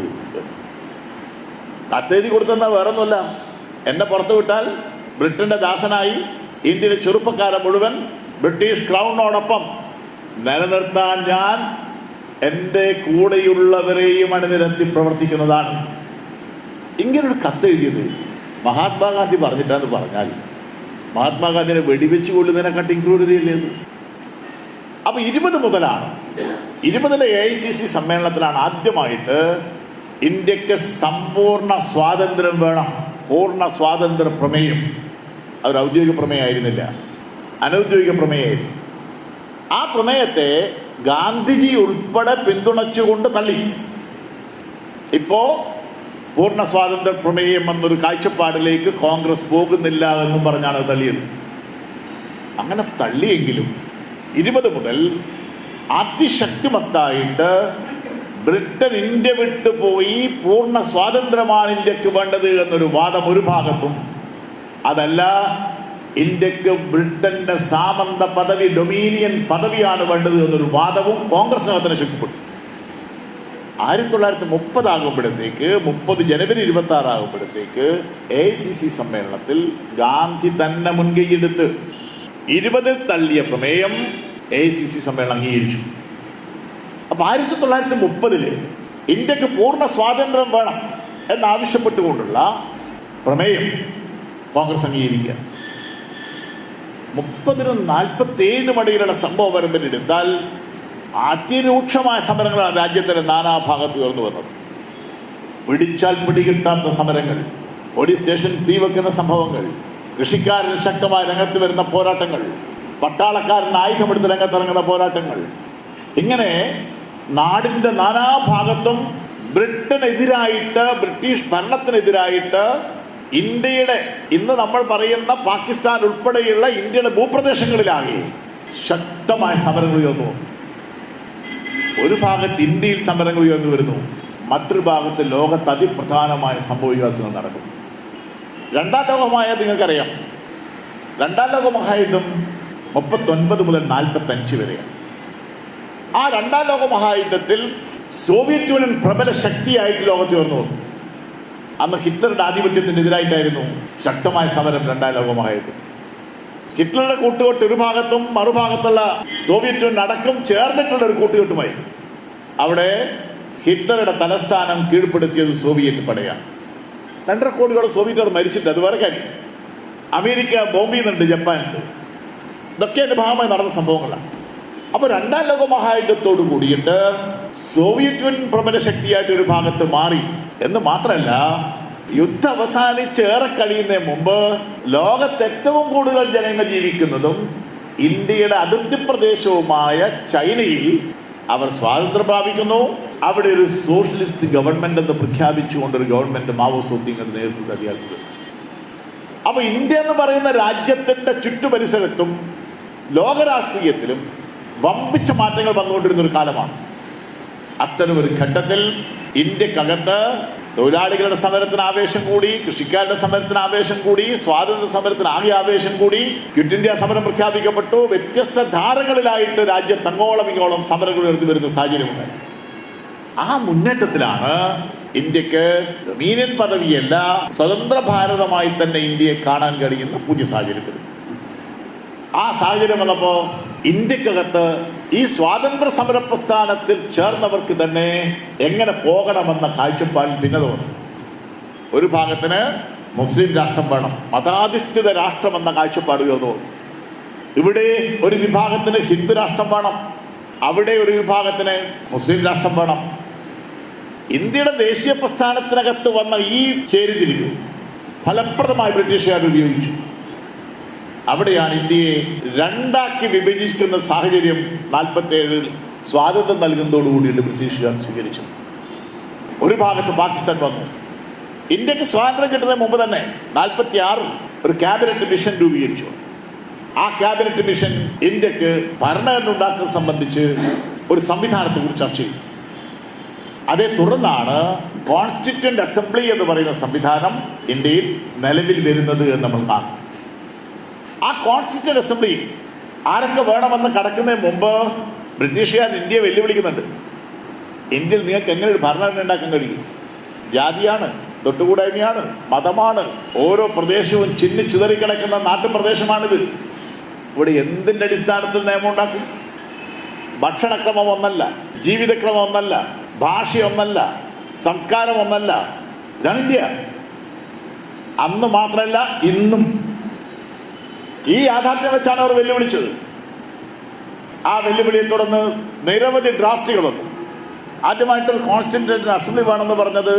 [SPEAKER 1] കത്തെഴുതി കൊടുത്തെന്നാൽ വേറൊന്നുമല്ല, എന്നെ പുറത്തു വിട്ടാൽ ബ്രിട്ടന്റെ ദാസനായി ഇന്ത്യയിലെ ചെറുപ്പക്കാരെ മുഴുവൻ ബ്രിട്ടീഷ് ക്രൗണിനോടൊപ്പം നിലനിർത്താൻ ഞാൻ എൻ്റെ കൂടെയുള്ളവരെയും അണിനിരത്തി പ്രവർത്തിക്കുന്നതാണ്. ഇങ്ങനൊരു കത്തെഴുതിയത് മഹാത്മാഗാന്ധി പറഞ്ഞിട്ടാന്ന് പറഞ്ഞാൽ മഹാത്മാഗാന്ധിനെ വെടിവെച്ച് കൊള്ളുന്നതിനെക്കാട്ടി ക്രൂരതയില്ലേ അത്? അപ്പോൾ 20 മുതലാണ് 20-ലെ AICC സമ്മേളനത്തിലാണ് ആദ്യമായിട്ട് ഇന്ത്യക്ക് സമ്പൂർണ്ണ സ്വാതന്ത്ര്യം വേണം, പൂർണ്ണ സ്വാതന്ത്ര്യ പ്രമേയം. അതൊരു ഔദ്യോഗിക പ്രമേയമായിരുന്നില്ല, അനൗദ്യോഗിക പ്രമേയമായിരുന്നു. ആ പ്രമേയത്തെ ഗാന്ധിജി ഉൾപ്പെടെ പിന്തുണച്ചുകൊണ്ട് തള്ളി. ഇപ്പോൾ പൂർണ്ണ സ്വാതന്ത്ര്യ പ്രമേയം എന്നൊരു കാഴ്ചപ്പാടിലേക്ക് കോൺഗ്രസ് പോകുന്നില്ല എന്നും പറഞ്ഞാണ് തള്ളിയത്. അങ്ങനെ തള്ളിയെങ്കിലും 20 മുതൽ അതിശക്തിമത്തായിട്ട് ബ്രിട്ടൻ ഇന്ത്യ വിട്ടുപോയി പൂർണ്ണ സ്വാതന്ത്ര്യമാണ് ഇന്ത്യക്ക് വേണ്ടത് എന്നൊരു വാദം ഒരു ഭാഗത്തും, അതല്ല ഇന്ത്യക്ക് ബ്രിട്ടന്റെ സാമന്ത പദവി, ഡൊമീനിയൻ പദവിയാണ് വേണ്ടത് എന്നൊരു വാദവും കോൺഗ്രസിനകത്തിന് ശക്തിപ്പെട്ടു. 1930 ആകുമ്പോഴത്തേക്ക് 30 ജനുവരി 26 ആകുമ്പോഴത്തേക്ക് AICC സമ്മേളനത്തിൽ ഗാന്ധി തന്നെ മുൻകൈയെടുത്ത് 20 തള്ളിയ പ്രമേയം AICC സമ്മേളനം അംഗീകരിച്ചു. അപ്പോൾ 1930 ഇന്ത്യക്ക് പൂർണ്ണ സ്വാതന്ത്ര്യം വേണം എന്നാവശ്യപ്പെട്ടുകൊണ്ടുള്ള പ്രമേയം കോൺഗ്രസ് അംഗീകരിക്കുക. 30-നും 47-നും ഇടയിലുള്ള സംഭവ പരമ്പര എടുത്താൽ അതിരൂക്ഷമായ സമരങ്ങളാണ് രാജ്യത്തിൻ്റെ നാനാഭാഗത്ത് ഉയർന്നു വന്നത്. പിടിച്ചാൽ പിടികിട്ടാത്ത സമരങ്ങൾ, പോലീസ് സ്റ്റേഷൻ തീവെക്കുന്ന സംഭവങ്ങൾ, കൃഷിക്കാരൻ ശക്തമായ രംഗത്ത് വരുന്ന പോരാട്ടങ്ങൾ, പട്ടാളക്കാരൻ ആയുധമെടുത്ത് രംഗത്തിറങ്ങുന്ന പോരാട്ടങ്ങൾ, ഇങ്ങനെ നാടിൻ്റെ നാനാഭാഗത്തും ബ്രിട്ടനെതിരായിട്ട്, ബ്രിട്ടീഷ് ഭരണത്തിനെതിരായിട്ട് ഇന്ത്യയുടെ ഇന്ന് നമ്മൾ പറയുന്ന പാകിസ്ഥാൻ ഉൾപ്പെടെയുള്ള ഇന്ത്യയുടെ ഭൂപ്രദേശങ്ങളിലാകെ ശക്തമായ സമരങ്ങൾ ഉയർന്നു. ഒരു ഭാഗത്ത് ഇന്ത്യയിൽ സമരങ്ങൾ ഉയർന്നു വരുന്നു, മറ്റൊരു ഭാഗത്ത് ലോകത്ത് അതിപ്രധാനമായ സംഭവ വികാസങ്ങൾ നടക്കുന്നു. രണ്ടാം ലോകമഹായുദ്ധം നിങ്ങൾക്കറിയാം. രണ്ടാം ലോകമഹായുദ്ധം 39 മുതൽ 45 വരെയാണ്. ആ രണ്ടാം ലോകമഹായുദ്ധത്തിൽ സോവിയറ്റ് യൂണിയൻ പ്രബല ശക്തിയായിട്ട് ലോകത്ത് ഉയർന്നു വന്നു. അന്ന് ഹിറ്റ്ലറുടെ ആധിപത്യത്തിനെതിരായിട്ടായിരുന്നു ശക്തമായ സമരം രണ്ടാം ലോകമഹായുദ്ധം. ഹിറ്റ്ലറുടെ കൂട്ടുകെട്ട് ഒരു ഭാഗത്തും മറുഭാഗത്തുള്ള സോവിയറ്റ് യൂണിയൻ അടക്കം ചേർന്നിട്ടുള്ള ഒരു കൂട്ടുകെട്ടുമായിരുന്നു. അവിടെ ഹിറ്റ്ലറുടെ തലസ്ഥാനം കീഴ്പ്പെടുത്തിയത് സോവിയറ്റ് പടയാണ്. 2.5 കോടിയോളം സോവിയറ്റുകാർ മരിച്ചിട്ട്, അത് വേറെ കാര്യം. അമേരിക്ക ബോംബ് ചെയ്യുന്നുണ്ട്, ജപ്പാനുണ്ട്. ഇതൊക്കെ അതിൻ്റെ ഭാഗമായി നടന്ന സംഭവങ്ങളാണ്. അപ്പോൾ രണ്ടാം ലോകമഹായുദ്ധത്തോട് കൂടിയിട്ട് സോവിയറ്റ് യൂണിയൻ പ്രബല ശക്തിയായിട്ട് ഒരു ഭാഗത്ത് മാറി എന്ന് മാത്രമല്ല, യുദ്ധം അവസാനിച്ച് ഏറെ കഴിയുന്നതിന് മുമ്പ് ലോകത്ത് ഏറ്റവും കൂടുതൽ ജനങ്ങൾ ജീവിക്കുന്നതും ഇന്ത്യയുടെ അതിർത്തി പ്രദേശവുമായ ചൈനയിൽ അവർ സ്വാതന്ത്ര്യം പ്രാപിക്കുന്നു. അവിടെ ഒരു സോഷ്യലിസ്റ്റ് ഗവൺമെന്റ് എന്ന് പ്രഖ്യാപിച്ചുകൊണ്ടൊരു ഗവൺമെന്റ് മാവോ സേതുങ്ങിന്റെ നേതൃത്വത്തിൽ അധികാരത്തിൽ. അപ്പൊ ഇന്ത്യ എന്ന് പറയുന്ന രാജ്യത്തിന്റെ ചുറ്റുപരിസരത്തും ലോകരാഷ്ട്രീയത്തിലും വമ്പിച്ച മാറ്റങ്ങൾ വന്നുകൊണ്ടിരുന്ന ഒരു കാലമാണ്. അത്തരമൊരു ഘട്ടത്തിൽ ഇന്ത്യക്കകത്ത് തൊഴിലാളികളുടെ സമരത്തിന് ആവേശം കൂടി, കൃഷിക്കാരുടെ സമരത്തിന് ആവേശം കൂടി, സ്വാതന്ത്ര്യ സമരത്തിന് ആകെ ആവേശം കൂടി, ക്വിറ്റ് ഇന്ത്യ സമരം പ്രഖ്യാപിക്കപ്പെട്ടു. വ്യത്യസ്ത ധാരകളിലായിട്ട് രാജ്യത്ത് അങ്ങോളം ഇങ്ങോളം സമരങ്ങൾ ഉയർത്തി വരുന്ന സാഹചര്യമുണ്ടായി. ആ മുന്നേറ്റത്തിലാണ് ഇന്ത്യക്ക് ഡൊമീനിയൻ പദവിയല്ല, സ്വതന്ത്ര ഭാരതമായി തന്നെ ഇന്ത്യയെ കാണാൻ കഴിയുന്ന പുതിയ സാഹചര്യം വരുന്നു. ആ സാഹചര്യം വന്നപ്പോൾ ഇന്ത്യക്കകത്ത് ഈ സ്വാതന്ത്ര്യ സമര പ്രസ്ഥാനത്തിൽ ചേർന്നവർക്ക് തന്നെ എങ്ങനെ പോകണമെന്ന കാഴ്ചപ്പാടിൽ ഭിന്നത വന്നു. ഒരു ഭാഗത്തിന് മുസ്ലിം രാഷ്ട്രം വേണം, മതാധിഷ്ഠിത രാഷ്ട്രമെന്ന കാഴ്ചപ്പാട് ഉയർന്നു വന്നു. ഇവിടെ ഒരു വിഭാഗത്തിന് ഹിന്ദു രാഷ്ട്രം വേണം, അവിടെ ഒരു വിഭാഗത്തിന് മുസ്ലിം രാഷ്ട്രം വേണം. ഇന്ത്യയുടെ ദേശീയ പ്രസ്ഥാനത്തിനകത്ത് വന്ന ഈ ചേരിതിരിവ് ഫലപ്രദമായി ബ്രിട്ടീഷുകാർ ഉപയോഗിച്ചു. അവിടെയാണ് ഇന്ത്യയെ രണ്ടാക്കി വിഭജിക്കുന്ന സാഹചര്യം 47 സ്വാതന്ത്ര്യം നൽകുന്നതോടുകൂടിയിട്ട് ബ്രിട്ടീഷുകാർ സ്വീകരിച്ചു. ഒരു ഭാഗത്ത് പാകിസ്ഥാൻ വന്നു. ഇന്ത്യക്ക് സ്വാതന്ത്ര്യം കിട്ടുന്നതിന് മുമ്പ് തന്നെ 46 ഒരു ക്യാബിനറ്റ് മിഷൻ രൂപീകരിച്ചു. ആ ക്യാബിനറ്റ് മിഷൻ ഇന്ത്യക്ക് ഭരണഘടന ഉണ്ടാക്കുന്നത് സംബന്ധിച്ച് ഒരു സംവിധാനത്തെക്കുറിച്ച് ചർച്ച ചെയ്തു. അതേ തുടർന്നാണ് കോൺസ്റ്റിറ്റ്യൂന്റ് അസംബ്ലി എന്ന് പറയുന്ന സംവിധാനം ഇന്ത്യയിൽ നിലവിൽ വരുന്നത് എന്ന് നമ്മൾ കാണും. ആ കോൺസ്റ്റിറ്റ്യൂന്റ് അസംബ്ലി ആരൊക്കെ വേണമെന്ന് കടക്കുന്നതിന് മുമ്പ് ബ്രിട്ടീഷുകാർ ഇന്ത്യയെ വെല്ലുവിളിക്കുന്നുണ്ട്. ഇന്ത്യയിൽ നിങ്ങൾക്ക് എങ്ങനെ ഒരു ഭരണഘടന ഉണ്ടാക്കാൻ കഴിയും? ജാതിയാണ്, തൊട്ടുകൂടായ്മയാണ്, മതമാണ്, ഓരോ പ്രദേശവും ചിന്നിച്ചിതറിക്കിടക്കുന്ന നാട്ടുപ്രദേശമാണിത്. ഇവിടെ എന്തിൻ്റെ അടിസ്ഥാനത്തിൽ നിയമം ഉണ്ടാക്കും? ഭക്ഷണക്രമം ഒന്നല്ല, ജീവിതക്രമം ഒന്നല്ല, ഭാഷയൊന്നല്ല, സംസ്കാരം ഒന്നല്ല. ഇതാണ് ഇന്ത്യ. അന്ന് മാത്രമല്ല ഇന്നും ഈ യാഥാർത്ഥ്യം വെച്ചാണ് അവർ വെല്ലുവിളിച്ചത്. ആ വെല്ലുവിളിയെ തുടർന്ന് നിരവധി ഡ്രാഫ്റ്റുകൾ വന്നു. ആദ്യമായിട്ടൊരു കോൺസ്റ്റിറ്റ്യൂന്റ് അസംബ്ലി വേണമെന്ന് പറഞ്ഞത്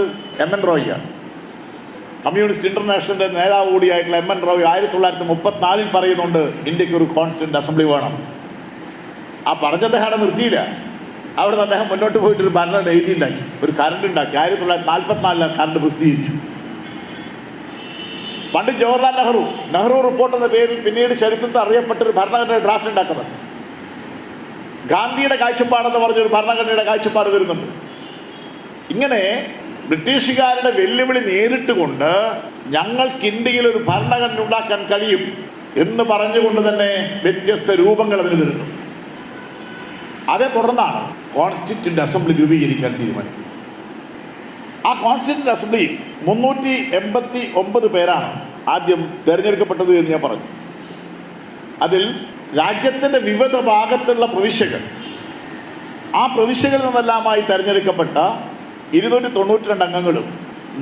[SPEAKER 1] MN റോയിയാണ്. കമ്മ്യൂണിസ്റ്റ് ഇന്റർനാഷണലിന്റെ നേതാവ് കൂടിയായിട്ടുള്ള MN റോയ് 1934 പറയുന്നുണ്ട് ഇന്ത്യക്ക് ഒരു കോൺസ്റ്റിറ്റ്യൂന്റ് അസംബ്ലി വേണം. ആ പറഞ്ഞ അദ്ദേഹം നിർത്തിയില്ല. അവിടെ അദ്ദേഹം മുന്നോട്ട് പോയിട്ടൊരു ഭരണഘടന എഴുതിയുണ്ടാക്കി, ഒരു കരണ്ട് ഉണ്ടാക്കി. 1944 കരണ്ട് പ്രസിദ്ധീകരിച്ചു. പണ്ഡിറ്റ് ജവഹർലാൽ നെഹ്റു റിപ്പോർട്ട് എന്ന പേരിൽ പിന്നീട് ചരിത്രത്തിൽ അറിയപ്പെട്ടൊരു ഭരണഘടനയുടെ ഡ്രാഫ്റ്റ് ഉണ്ടാക്കുന്നത്. ഗാന്ധിയുടെ കാഴ്ചപ്പാടെന്ന് പറഞ്ഞൊരു ഭരണഘടനയുടെ കാഴ്ചപ്പാട് വരുന്നുണ്ട്. ഇങ്ങനെ ബ്രിട്ടീഷുകാരുടെ വെല്ലുവിളി നേരിട്ടുകൊണ്ട് ഞങ്ങൾക്ക് ഇന്ത്യയിൽ ഒരു ഭരണഘടന ഉണ്ടാക്കാൻ കഴിയും എന്ന് പറഞ്ഞുകൊണ്ട് തന്നെ വ്യത്യസ്ത രൂപങ്ങൾ അതിന് വരുന്നു. അതേ തുടർന്നാണ് കോൺസ്റ്റിറ്റ്യൂന്റ് അസംബ്ലി രൂപീകരിക്കാൻ തീരുമാനിക്കുന്നത്. ആ കോൺസ്റ്റിറ്റ്യൂന്റ് അസംബ്ലിയിൽ 389 പേരാണ് ആദ്യം തിരഞ്ഞെടുക്കപ്പെട്ടത് എന്ന് ഞാൻ പറഞ്ഞു. അതിൽ രാജ്യത്തിൻ്റെ വിവിധ ഭാഗത്തുള്ള പ്രവിശ്യകൾ, ആ പ്രവിശ്യകളിൽ നിന്നെല്ലാമായി തിരഞ്ഞെടുക്കപ്പെട്ട 292 അംഗങ്ങളും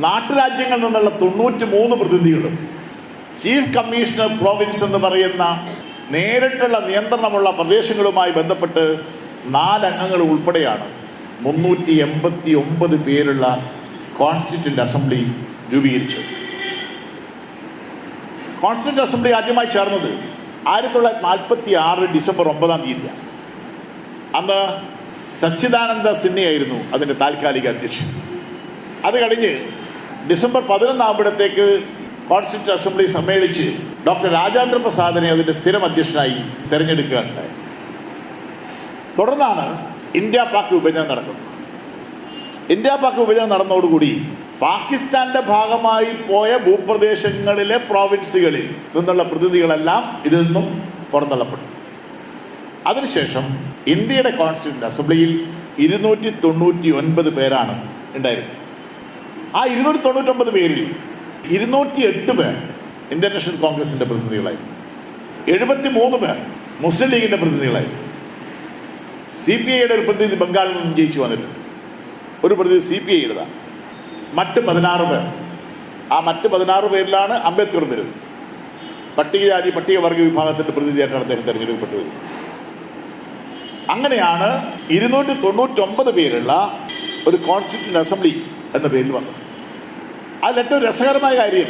[SPEAKER 1] നാട്ടുരാജ്യങ്ങളിൽ നിന്നുള്ള 93 പ്രതിനിധികളും ചീഫ് കമ്മീഷണർ പ്രോവിൻസ് എന്ന് പറയുന്ന നേരിട്ടുള്ള നിയന്ത്രണമുള്ള പ്രദേശങ്ങളുമായി ബന്ധപ്പെട്ട് 4 അംഗങ്ങൾ ഉൾപ്പെടെയാണ് 389 പേരുള്ള കോൺസ്റ്റിറ്റ്യൂന്റ് അസംബ്ലി രൂപീകരിച്ചത്. കോൺസ്റ്റിറ്റ്യൂന്റ് അസംബ്ലി ആദ്യമായി ചേർന്നത് 1946 ഡിസംബർ 9-ാം തീയതിയാണ്. അന്ന് സച്ചിദാനന്ദ സിൻഹയായിരുന്നു അതിൻ്റെ താൽക്കാലിക അധ്യക്ഷൻ. അത് കഴിഞ്ഞ് ഡിസംബർ 11 ആകുമ്പോഴത്തേക്ക് കോൺസ്റ്റിറ്റ്യൂന്റ് അസംബ്ലി സമ്മേളിച്ച് ഡോക്ടർ രാജേന്ദ്ര പ്രസാദിനെ അതിൻ്റെ സ്ഥിരം അധ്യക്ഷനായി തിരഞ്ഞെടുക്കുകയുണ്ടായി. തുടർന്നാണ് ഇന്ത്യ പാക് വിഭജനം നടക്കുന്നത്. ഇന്ത്യ പാക് വിഭജനം നടന്നതോടുകൂടി പാകിസ്ഥാന്റെ ഭാഗമായി പോയ ഭൂപ്രദേശങ്ങളിലെ പ്രോവിൻസുകളിൽ നിന്നുള്ള പ്രതിനിധികളെല്ലാം ഇതിൽ നിന്നും പുറന്തള്ളപ്പെട്ടു. അതിനുശേഷം ഇന്ത്യയുടെ കോൺസ്റ്റിറ്റ്യൂന്റ് അസംബ്ലിയിൽ 299 പേരാണ് ഉണ്ടായിരുന്നത്. ആ 299 പേരിൽ 208 പേർ ഇന്ത്യൻ നാഷണൽ കോൺഗ്രസിന്റെ പ്രതിനിധികളായിരുന്നു. 73 പേർ മുസ്ലിം ലീഗിന്റെ പ്രതിനിധികളായിരുന്നു. CPIയുടെ ഒരു പ്രതിനിധി ബംഗാളിൽ നിന്നും ജയിച്ചു വന്നിട്ടുണ്ട്. ഒരു പ്രതിനിധി CPIയുടേതാണ്. മറ്റ് 16 പേർ. ആ മറ്റ് 16 പേരിലാണ് അംബേദ്കർ വരുന്നത്. പട്ടികജാതി പട്ടികവർഗ വിഭാഗത്തിന്റെ പ്രതിനിധിയായിട്ടാണ് അദ്ദേഹം തെരഞ്ഞെടുക്കപ്പെട്ടു വരുന്നത്. അങ്ങനെയാണ് 299 പേരുള്ള ഒരു കോൺസ്റ്റിറ്റ്യൂന്റ് അസംബ്ലി എന്ന പേരിൽ വന്നത്. അതിലേറ്റവും രസകരമായ കാര്യം,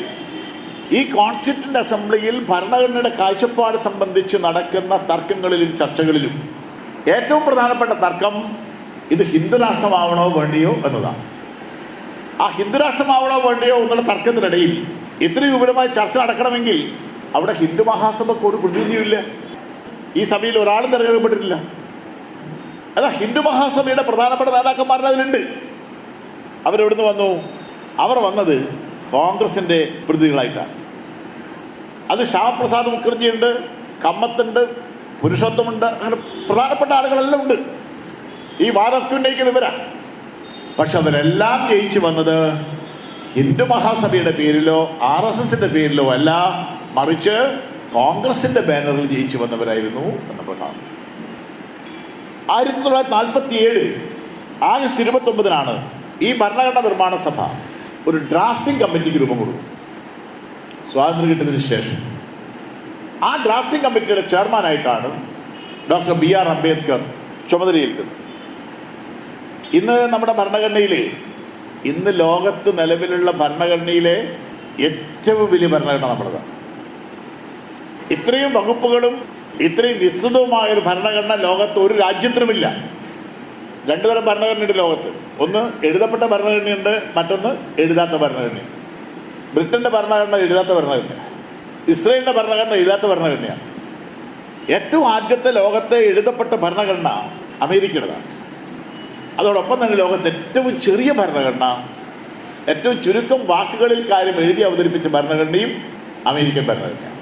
[SPEAKER 1] ഈ കോൺസ്റ്റിറ്റ്യൂന്റ് അസംബ്ലിയിൽ ഭരണഘടനയുടെ കാഴ്ചപ്പാട് സംബന്ധിച്ച് നടക്കുന്ന തർക്കങ്ങളിലും ചർച്ചകളിലും ഏറ്റവും പ്രധാനപ്പെട്ട തർക്കം ഇത് ഹിന്ദു രാഷ്ട്രമാവണോ വേണ്ടിയോ എന്നതാണ്. ആ ഹിന്ദു രാഷ്ട്രമാവണോ വേണ്ടിയോ എന്നുള്ള തർക്കത്തിനിടയിൽ ഇത്രയും വിപുലമായ ചർച്ച നടക്കണമെങ്കിൽ അവിടെ ഹിന്ദു മഹാസഭയ്ക്ക് ഒരു പ്രതിനിധിയുമില്ല. ഈ സഭയിൽ ഒരാളും തിരഞ്ഞെടുക്കപ്പെട്ടിട്ടില്ല. അതാ ഹിന്ദു മഹാസഭയുടെ പ്രധാനപ്പെട്ട നേതാക്കന്മാരുടെ അതിലുണ്ട്. അവരെവിടുന്ന് വന്നു? അവർ വന്നത് കോൺഗ്രസിന്റെ പ്രതിനിധികളായിട്ടാണ്. അത് ശ്യാമപ്രസാദ് മുഖർജി ഉണ്ട്, കമ്മത്തുണ്ട്, പുരുഷോത്തമുണ്ട്, അങ്ങനെ പ്രധാനപ്പെട്ട ആളുകളെല്ലാം ഉണ്ട്. ഈ വാദമൊക്കെ ഉന്നയിക്കുന്ന ഇവരാണ്. പക്ഷെ അവരെല്ലാം ജയിച്ചു വന്നത് ഹിന്ദു മഹാസഭയുടെ പേരിലോ RSSന്റെ പേരിലോ അല്ല, മറിച്ച് കോൺഗ്രസിന്റെ ബാനറിൽ ജയിച്ചു വന്നവരായിരുന്നു എന്ന് പ്രധാനം. 1947 ആഗസ്റ്റ് 29 ഈ ഭരണഘടനാ നിർമ്മാണ സഭ ഒരു ഡ്രാഫ്റ്റിംഗ് കമ്മിറ്റിക്ക് രൂപം കൊടുക്കും. സ്വാതന്ത്ര്യം കിട്ടിയതിനു ശേഷം ആ ഡ്രാഫ്റ്റിംഗ് കമ്മിറ്റിയുടെ ചെയർമാനായിട്ടാണ് ഡോക്ടർ BR അംബേദ്കർ ചുമതലയേൽക്കുന്നത്. ഇന്ന് നമ്മുടെ ഭരണഘടനയിലെ, ഇന്ന് ലോകത്ത് നിലവിലുള്ള ഭരണഘടനയിലെ ഏറ്റവും വലിയ ഭരണഘടന നമ്മുടേതാണ്. ഇത്രയും വകുപ്പുകളും ഇത്രയും വിസ്തൃതവുമായൊരു ഭരണഘടന ലോകത്ത് ഒരു രാജ്യത്തിനുമില്ല. 2 തരം ഭരണഘടനയുണ്ട് ലോകത്ത്. ഒന്ന് എഴുതപ്പെട്ട ഭരണഘടനയുണ്ട്, മറ്റൊന്ന് എഴുതാത്ത ഭരണഘടനയുണ്ട്. ബ്രിട്ടന്റെ ഭരണഘടന എഴുതാത്ത ഭരണഘടനയാണ്. ഇസ്രയേലിന്റെ ഭരണഘടന എഴുതാത്ത ഭരണഘടനയാണ്. ഏറ്റവും ആദ്യത്തെ ലോകത്തെ എഴുതപ്പെട്ട ഭരണഘടന അമേരിക്കയുടേതാണ്. അതോടൊപ്പം തന്നെ ലോകത്തെ ഏറ്റവും ചെറിയ ഭരണഘടന, ഏറ്റവും ചുരുക്കം വാക്കുകളിൽ കാര്യം എഴുതി അവതരിപ്പിച്ച ഭരണഘടനയും അമേരിക്കൻ ഭരണഘടനയാണ്.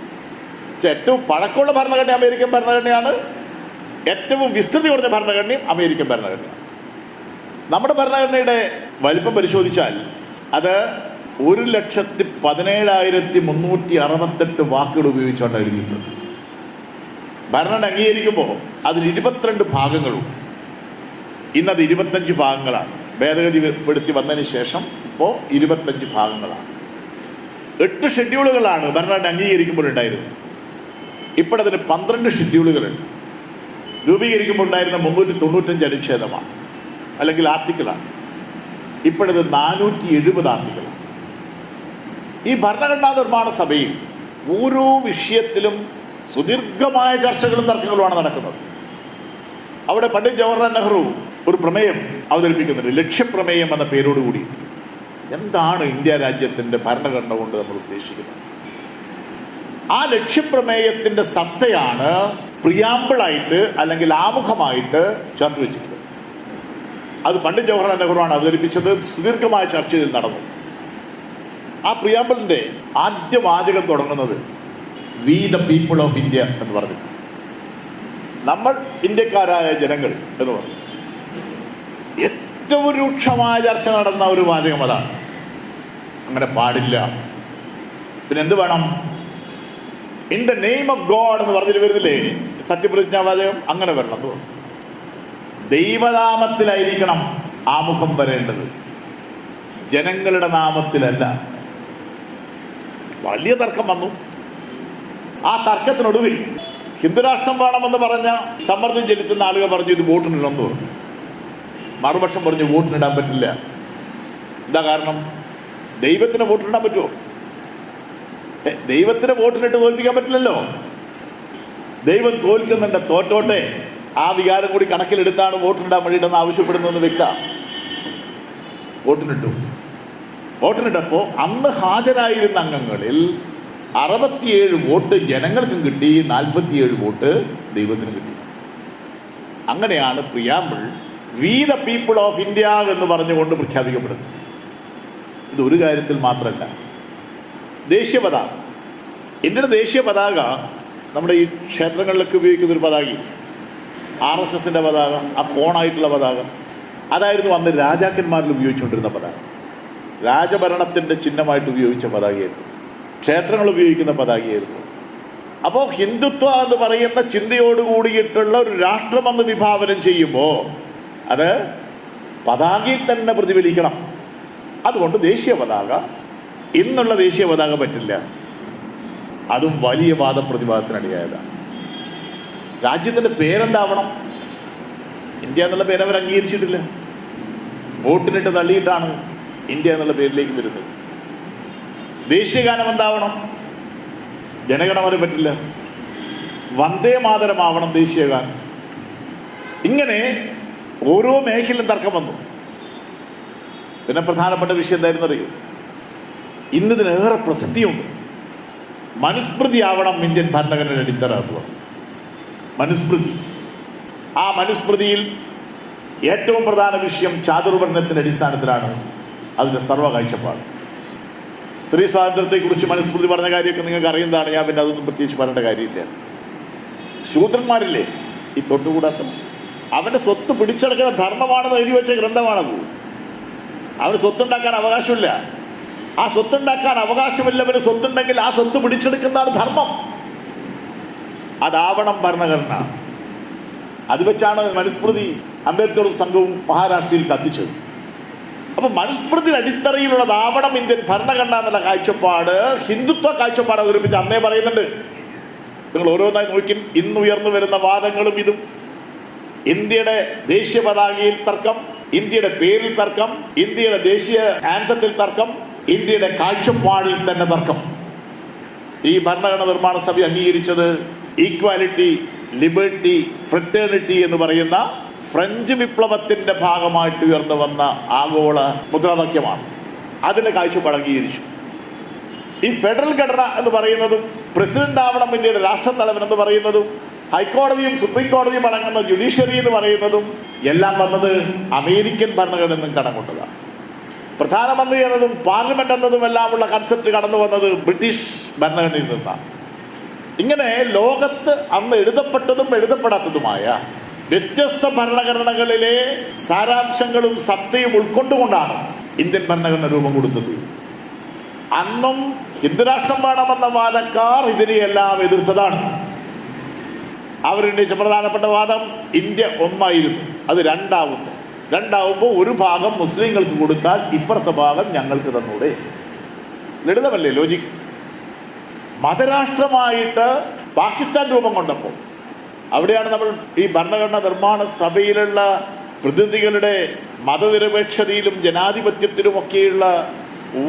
[SPEAKER 1] ഏറ്റവും പഴക്കമുള്ള ഭരണഘടന അമേരിക്കൻ ഭരണഘടനയാണ്. ഏറ്റവും വിസ്തൃതി കുറഞ്ഞ ഭരണഘടനയും അമേരിക്കൻ ഭരണഘടനയാണ്. നമ്മുടെ ഭരണഘടനയുടെ വലിപ്പം പരിശോധിച്ചാൽ അത് 1,17,368 വാക്കുകൾ ഉപയോഗിച്ചുകൊണ്ട് എഴുതിയിട്ടുണ്ട്. ഭരണഘടന അംഗീകരിക്കുമ്പോൾ അതിന് 22 ഭാഗങ്ങളും. ഇന്നത് 25 ഭാഗങ്ങളാണ്. ഭേദഗതി പെടുത്തി വന്നതിന് ശേഷം ഇപ്പോൾ 25 ഭാഗങ്ങളാണ്. 8 ഷെഡ്യൂളുകളാണ് ഭരണഘടന അംഗീകരിക്കുമ്പോൾ ഉണ്ടായിരുന്നത്. ഇപ്പോഴതിന് 12 ഷെഡ്യൂളുകളുണ്ട്. രൂപീകരിക്കുമ്പോൾ ഉണ്ടായിരുന്ന 395 അനുച്ഛേദമാണ്, അല്ലെങ്കിൽ ആർട്ടിക്കിളാണ്. ഇപ്പോഴത് 470 ആർട്ടിക്കിളാണ്. ഈ ഭരണഘടനാ നിർമ്മാണ സഭയിൽ ഓരോ വിഷയത്തിലും സുദീർഘമായ ചർച്ചകളും തർക്കങ്ങളുമാണ് നടക്കുന്നത്. അവിടെ പണ്ഡിറ്റ് ജവഹർലാൽ നെഹ്റു ഒരു പ്രമേയം അവതരിപ്പിക്കുന്നുണ്ട്, ലക്ഷ്യപ്രമേയം എന്ന പേരോടുകൂടി. എന്താണ് ഇന്ത്യ രാജ്യത്തിൻ്റെ ഭരണഘടന കൊണ്ട് നമ്മൾ ഉദ്ദേശിക്കുന്നത്? ആ ലക്ഷ്യപ്രമേയത്തിൻ്റെ സത്തയാണ് പ്രിയാമ്പിളായിട്ട് അല്ലെങ്കിൽ ആമുഖമായിട്ട് ചേർത്ത് വെച്ചിട്ടുള്ളത്. അത് പണ്ഡിറ്റ് ജവഹർലാൽ നെഹ്റുവാണ് അവതരിപ്പിച്ചത്. സുദീർഘമായ ചർച്ചയിൽ നടന്നു. ആ പ്രിയാമ്പിളിൻ്റെ ആദ്യ വാചകം തുടങ്ങുന്നത് we the people of India എന്ന് പറഞ്ഞു. നമ്മൾ ഇന്ത്യക്കാരായ ജനങ്ങൾ എന്ന് പറഞ്ഞു. ഏറ്റവും രൂക്ഷമായ ചർച്ച നടന്ന ഒരു വാചകം അതാണ്. അങ്ങനെ പാടില്ല. പിന്നെ എന്ത് വേണം? In the name of God എന്ന് പറഞ്ഞിട്ട് വരുന്നില്ലേ സത്യപ്രതിജ്ഞാവാചകം? അങ്ങനെ വരണം. ദൈവനാമത്തിലായിരിക്കണം ആമുഖം വരേണ്ടത്, ജനങ്ങളുടെ നാമത്തിലല്ല. വലിയ തർക്കം വന്നു. ആ തർക്കത്തിനൊടുവിൽ ഹിന്ദുരാഷ്ട്രം വേണമെന്ന് പറഞ്ഞ സമ്മർദ്ദം ചെലുത്തുന്ന ആളുകൾ പറഞ്ഞു ഇത് വോട്ടിനിടണമെന്ന് പറഞ്ഞു. മറുപക്ഷം പറഞ്ഞു വോട്ടിനിടാൻ പറ്റില്ല. എന്താ കാരണം? ദൈവത്തിന് വോട്ടിനിടാൻ പറ്റുമോ? ദൈവത്തിന് വോട്ടിനിട്ട് തോൽപ്പിക്കാൻ പറ്റില്ലല്ലോ. ദൈവം തോൽക്കുന്നുണ്ട്, തോറ്റോട്ടെ. ആ വികാരം കൂടി കണക്കിലെടുത്താണ് വോട്ടിനിടാൻ വേണ്ടിയിട്ടെന്ന് ആവശ്യപ്പെടുന്നതെന്ന് വ്യക്തം. വോട്ടിനിട്ടപ്പോൾ അന്ന് ഹാജരായിരുന്ന അംഗങ്ങളിൽ 67 വോട്ട് ജനങ്ങൾക്കും കിട്ടി, 47 വോട്ട് ദൈവത്തിന് കിട്ടി. അങ്ങനെയാണ് preamble we the people of India എന്ന് പറഞ്ഞുകൊണ്ട് പ്രഖ്യാപിക്കപ്പെടുന്നത്. ഇതൊരു കാര്യത്തിൽ മാത്രമല്ല. ദേശീയ പതാക, ഇന്ത്യയുടെ ദേശീയ പതാക നമ്മുടെ ഈ ക്ഷേത്രങ്ങളിലൊക്കെ ഉപയോഗിക്കുന്ന ഒരു പതാക, RSSൻ്റെ പതാക, ആ കോണായിട്ടുള്ള പതാക, അതായിരുന്നു അന്ന് രാജാക്കന്മാരിൽ ഉപയോഗിച്ചുകൊണ്ടിരുന്ന പതാക. രാജഭരണത്തിൻ്റെ ചിഹ്നമായിട്ട് ഉപയോഗിച്ച പതാകയായിരുന്നു, ക്ഷേത്രങ്ങൾ ഉപയോഗിക്കുന്ന പതാകയായിരുന്നു. അപ്പോൾ ഹിന്ദുത്വ എന്ന് പറയുന്ന ചിന്തയോടുകൂടിയിട്ടുള്ള ഒരു രാഷ്ട്രമെന്ന് വിഭാവനം ചെയ്യുമ്പോൾ അത് പതാകയിൽ തന്നെ പ്രതിഫലിക്കണം. അതുകൊണ്ട് ദേശീയ പതാക, ഇന്നുള്ള ദേശീയ പതാക പറ്റില്ല. അതും വലിയ വാദപ്രതിവാദത്തിനിടയായതാണ്. രാജ്യത്തിൻ്റെ പേരെന്താവണം? ഇന്ത്യ എന്നുള്ള പേര് അവർ അംഗീകരിച്ചിട്ടില്ല. വോട്ടിനിട്ട് തള്ളിയിട്ടാണ് ഇന്ത്യ എന്നുള്ള പേരിലേക്ക് വരുന്നത്. ദേശീയഗാനം എന്താവണം? ജനഗണമന പറ്റില്ല. വന്ദേ മാതരമാവണം ദേശീയഗാനം. ഇങ്ങനെ ഓരോ മേഖലയിലും തർക്കം വന്നു. പിന്നെ പ്രധാനപ്പെട്ട വിഷയം എന്തായിരുന്നു അറിയൂ? ഇന്നതിനേറെ പ്രസക്തിയുണ്ട്. മനുസ്മൃതി ആവണം ഇന്ത്യൻ ഭരണഘടനയുടെ അടിത്തറ. മനുസ്മൃതി. ആ മനുസ്മൃതിയിൽ ഏറ്റവും പ്രധാന വിഷയം ചാതുർവർണ്ണത്തിൻ്റെ അടിസ്ഥാനത്തിലാണ് അതിൻ്റെ സർവ്വ കാഴ്ചപ്പാട്. സ്ത്രീ സ്വാതന്ത്ര്യത്തെക്കുറിച്ച് മനുസ്മൃതി പറഞ്ഞ കാര്യമൊക്കെ നിങ്ങൾക്ക് അറിയുന്നതാണ്. ഞാൻ പിന്നെ അതൊന്നും പ്രത്യേകിച്ച് പറയേണ്ട കാര്യമില്ല. ശൂദ്രന്മാരില്ലേ ഈ തൊട്ടുകൂടാത്ത, അവൻ്റെ സ്വത്ത് പിടിച്ചെടുക്കുന്ന ധർമ്മമാണെന്ന് എഴുതി വെച്ച ഗ്രന്ഥമാണത്. അവന് സ്വത്തുണ്ടാക്കാൻ അവകാശമില്ല. ആ സ്വത്തുണ്ടാക്കാൻ അവകാശമില്ലവന് സ്വത്തുണ്ടെങ്കിൽ ആ സ്വത്ത് പിടിച്ചെടുക്കുന്നതാണ് ധർമ്മം. അതാവണം ഭരണഘടന. അത് വെച്ചാണ് മനുസ്മൃതി അംബേദ്കറും സംഘവും മഹാരാഷ്ട്രയിൽ കത്തിച്ചത്. അപ്പൊ മനുസ്മൃതി അടിത്തറയിലുള്ളതാവണം ഇന്ത്യൻ ഭരണഘടന എന്നുള്ള കാഴ്ചപ്പാട് ഹിന്ദുത്വ കാഴ്ചപ്പാട് അവതരിപ്പിച്ച് അന്നേ പറയുന്നുണ്ട്. നിങ്ങൾ ഓരോന്നായി നോക്കി ഇന്ന് ഉയർന്നു വരുന്ന വാദങ്ങളും ഇതും. ഇന്ത്യയുടെ ദേശീയ പതാകയിൽ തർക്കം, ഇന്ത്യയുടെ പേരിൽ തർക്കം, ഇന്ത്യയുടെ ദേശീയ ആന്തത്തിൽ തർക്കം, ഇന്ത്യയുടെ കാഴ്ചപ്പാടിൽ തന്നെ തർക്കം. ഈ ഭരണഘടന നിർമ്മാണ സഭ അംഗീകരിച്ചത് ഈക്വാലിറ്റി, ലിബർട്ടി, ഫ്രറ്റേണിറ്റി എന്ന് പറയുന്ന ഫ്രഞ്ച് വിപ്ലവത്തിന്റെ ഭാഗമായിട്ട് ഉയർന്നു വന്ന ആഗോള മുദ്രാവാക്യമാണ്. അതിന്റെ കാഴ്ചപ്പാട് അംഗീകരിച്ചു. ഈ ഫെഡറൽ ഘടന എന്ന് പറയുന്നതും പ്രസിഡന്റ് ആവണം ഇന്ത്യയുടെ രാഷ്ട്രത്തലവൻ എന്ന് പറയുന്നതും ഹൈക്കോടതിയും സുപ്രീം കോടതിയും അടങ്ങുന്ന ജുഡീഷ്യറി എന്ന് പറയുന്നതും എല്ലാം വന്നത് അമേരിക്കൻ ഭരണഘടന നിന്നും കടം കൊണ്ടതാണ്. പ്രധാനമന്ത്രി എന്നതും പാർലമെന്റ് എന്നതും എല്ലാമുള്ള കൺസെപ്റ്റ് കടന്നു വന്നത് ബ്രിട്ടീഷ് ഭരണഘടനയിൽ നിന്നാണ്. ഇങ്ങനെ ലോകത്ത് അന്ന് എഴുതപ്പെട്ടതും എഴുതപ്പെടാത്തതുമായ വ്യത്യസ്ത ഭരണഘടനകളിലെ സാരാംശങ്ങളും സത്തയും ഉൾക്കൊണ്ടുകൊണ്ടാണ് ഇന്ത്യൻ ഭരണഘടന രൂപം കൊടുത്തത്. അന്നും ഹിന്ദുരാഷ്ട്രം വേണമെന്ന വാദക്കാർ ഇതിനെയെല്ലാം എതിർത്തതാണ്. അവരുന്നയിച്ച പ്രധാനപ്പെട്ട വാദം ഇന്ത്യ ഒന്നായിരുന്നു, അത് രണ്ടാവുമ്പോൾ ഒരു ഭാഗം മുസ്ലിങ്ങൾക്ക് കൊടുത്താൽ ഇപ്പുറത്തെ ഭാഗം ഞങ്ങൾക്ക് തന്നൂടെ. ലളിതമല്ലേ ലോജിക്? മതരാഷ്ട്രമായിട്ട് പാകിസ്ഥാൻ രൂപം കൊണ്ടപ്പോൾ അവിടെയാണ് നമ്മൾ ഈ ഭരണഘടനാ നിർമ്മാണ സഭയിലുള്ള പ്രതിനിധികളുടെ മതനിരപേക്ഷതയിലും ജനാധിപത്യത്തിലുമൊക്കെയുള്ള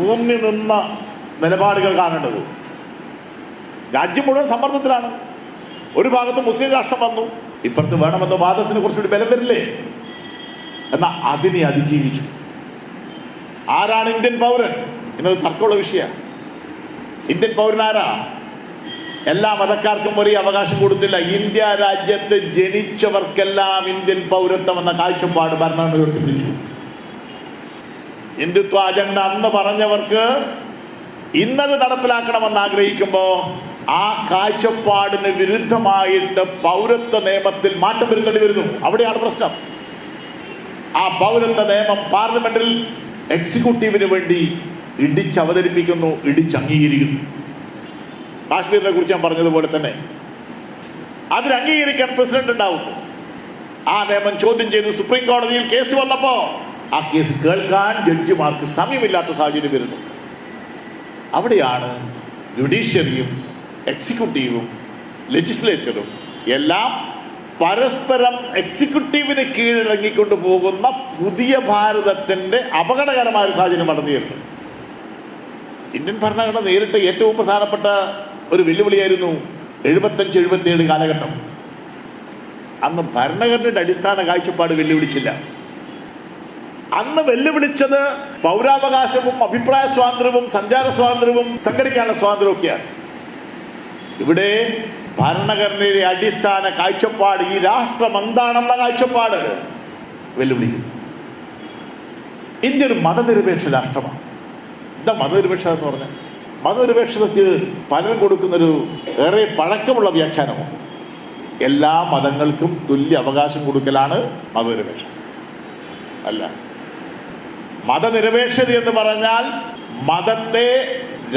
[SPEAKER 1] ഊന്നി നിന്ന നിലപാടുകൾ കാണേണ്ടത്. രാജ്യം മുഴുവൻ സമ്മർദ്ദത്തിലാണ്. ഒരു ഭാഗത്ത് മുസ്ലിം രാഷ്ട്രം വന്നു, ഇപ്പുറത്ത് വേണമെന്ന വാദത്തിന് കുറച്ചുകൂടി ബലം വരില്ലേ? എന്നാൽ അതിനെ അതിജീവിച്ചു. ആരാണ് ഇന്ത്യൻ പൗരൻ എന്നത് തർക്കമുള്ള വിഷയമാണ്. ഇന്ത്യൻ പൗരനാരാ? എല്ലാ മതക്കാർക്കും ഒരേ അവകാശം കൊടുത്തില്ല. ഇന്ത്യ രാജ്യത്ത് ജനിച്ചവർക്കെല്ലാം ഇന്ത്യൻ പൗരത്വം എന്ന കാഴ്ചപ്പാട് ഭരണഘടന ഉയർത്തിപ്പിടിച്ചു. ഹിന്ദുത്വ അജണ്ട അന്ന് പറഞ്ഞവർക്ക് ഇന്നത് നടപ്പിലാക്കണമെന്ന് ആഗ്രഹിക്കുമ്പോൾ ആ കാഴ്ചപ്പാടിന് വിരുദ്ധമായിട്ട് പൗരത്വ നിയമത്തിൽ മാറ്റം വരുത്തേണ്ടി വരുന്നു. അവിടെയാണ് പ്രശ്നം. ആ പൗരത്വ നിയമം പാർലമെന്റിൽ എക്സിക്യൂട്ടീവിന് വേണ്ടി ഇടിച്ചവതരിപ്പിക്കുന്നു, ഇടിച്ചംഗീകരിക്കുന്നു. കാശ്മീരിനെ കുറിച്ച് ഞാൻ പറഞ്ഞതുപോലെ തന്നെ അതിന് അംഗീകരിക്കാൻ പ്രസിഡന്റ് ഉണ്ടാവുന്നു. ആ നിയമം ചോദ്യം ചെയ്ത് സുപ്രീം കോടതിയിൽ കേസ് വന്നപ്പോൾ ആ കേസ് കേൾക്കാൻ ജഡ്ജിമാർക്ക് സമയമില്ലാത്ത സാഹചര്യം വരുന്നു. അവിടെയാണ് ജുഡീഷ്യറിയും എക്സിക്യൂട്ടീവും ലെജിസ്ലേച്ചറും എല്ലാം പരസ്പരം എക്സിക്യൂട്ടീവിന് കീഴിറങ്ങിക്കൊണ്ട് പോകുന്ന പുതിയ ഭാരതത്തിൻ്റെ അപകടകരമായ ഒരു സാഹചര്യം നടന്നിരുന്നു. ഇന്ത്യൻ ഭരണഘടന നേരിട്ട ഏറ്റവും പ്രധാനപ്പെട്ട ഒരു വെല്ലുവിളിയായിരുന്നു 75-77 കാലഘട്ടം. അന്ന് ഭരണഘടനയുടെ അടിസ്ഥാന കാഴ്ചപ്പാട് വെല്ലുവിളിച്ചില്ല. അന്ന് വെല്ലുവിളിച്ചത് പൗരാവകാശവും അഭിപ്രായ സ്വാതന്ത്ര്യവും സഞ്ചാര സ്വാതന്ത്ര്യവും സംഘടിക്കാനുള്ള സ്വാതന്ത്ര്യമൊക്കെയാണ്. ഇവിടെ ഭരണഘടനയുടെ അടിസ്ഥാന കാഴ്ചപ്പാട്, ഈ രാഷ്ട്രം എന്താണെന്ന കാഴ്ചപ്പാട് വെല്ലുവിളിക്കുന്നു. ഇന്ത്യ ഒരു മതനിരപേക്ഷ രാഷ്ട്രമാണ്. എന്താ മതനിരപേക്ഷത എന്ന് പറഞ്ഞാൽ? മതനിരപേക്ഷതയ്ക്ക് പലരും കൊടുക്കുന്നൊരു ഏറെ പഴക്കമുള്ള വ്യാഖ്യാനമാണ്. എല്ലാ മതങ്ങൾക്കും തുല്യ അവകാശം കൊടുക്കലാണ് മതനിരപേക്ഷത. അല്ല, മതനിരപേക്ഷത എന്ന് പറഞ്ഞാൽ മതത്തെ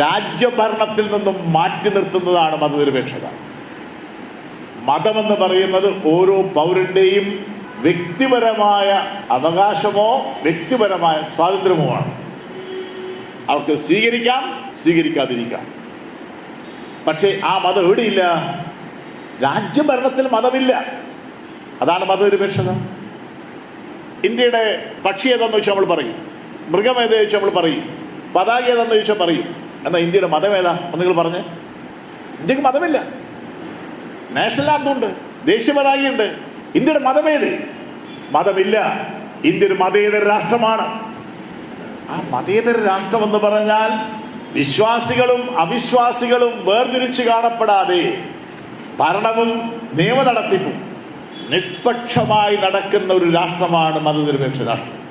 [SPEAKER 1] രാജ്യഭരണത്തിൽ നിന്നും മാറ്റി നിർത്തുന്നതാണ് മതനിരപേക്ഷത. മതമെന്ന് പറയുന്നത് ഓരോ പൗരന്റെയും വ്യക്തിപരമായ അവകാശമോ വ്യക്തിപരമായ സ്വാതന്ത്ര്യമോ ആണ്. അവർക്ക് സ്വീകരിക്കാം, സ്വീകരിക്കാതിരിക്കാം. പക്ഷേ ആ മതം എവിടെയില്ല? രാജ്യഭരണത്തിൽ മതമില്ല. അതാണ് മതനിരപേക്ഷത. ഇന്ത്യയുടെ പക്ഷി ഏതെന്ന് ചോദിച്ചാൽ നമ്മൾ പറയും, മൃഗം ഏതെന്ന് ചോദിച്ചാൽ നമ്മൾ പറയും, പതാക ഏതെന്ന് ചോദിച്ചാൽ പറയും. എന്നാൽ ഇന്ത്യയുടെ മതം ഏതാ എന്ന് നിങ്ങൾ പറഞ്ഞ്? ഇന്ത്യക്ക് മതമില്ല. നാഷണൽ ആന്തമുണ്ട്, ദേശീയ പതാകയുണ്ട്. ഇന്ത്യയുടെ മതമേത്? മതമില്ല. ഇന്ത്യ ഒരു മതേതര രാഷ്ട്രമാണ്. ആ മതേതര രാഷ്ട്രം എന്ന് പറഞ്ഞാൽ വിശ്വാസികളും അവിശ്വാസികളും വേർതിരിച്ച് കാണപ്പെടാതെ ഭരണവും നിയമ നടത്തിപ്പും നിഷ്പക്ഷമായി നടക്കുന്ന ഒരു രാഷ്ട്രമാണ് മതനിരപേക്ഷ രാഷ്ട്രം.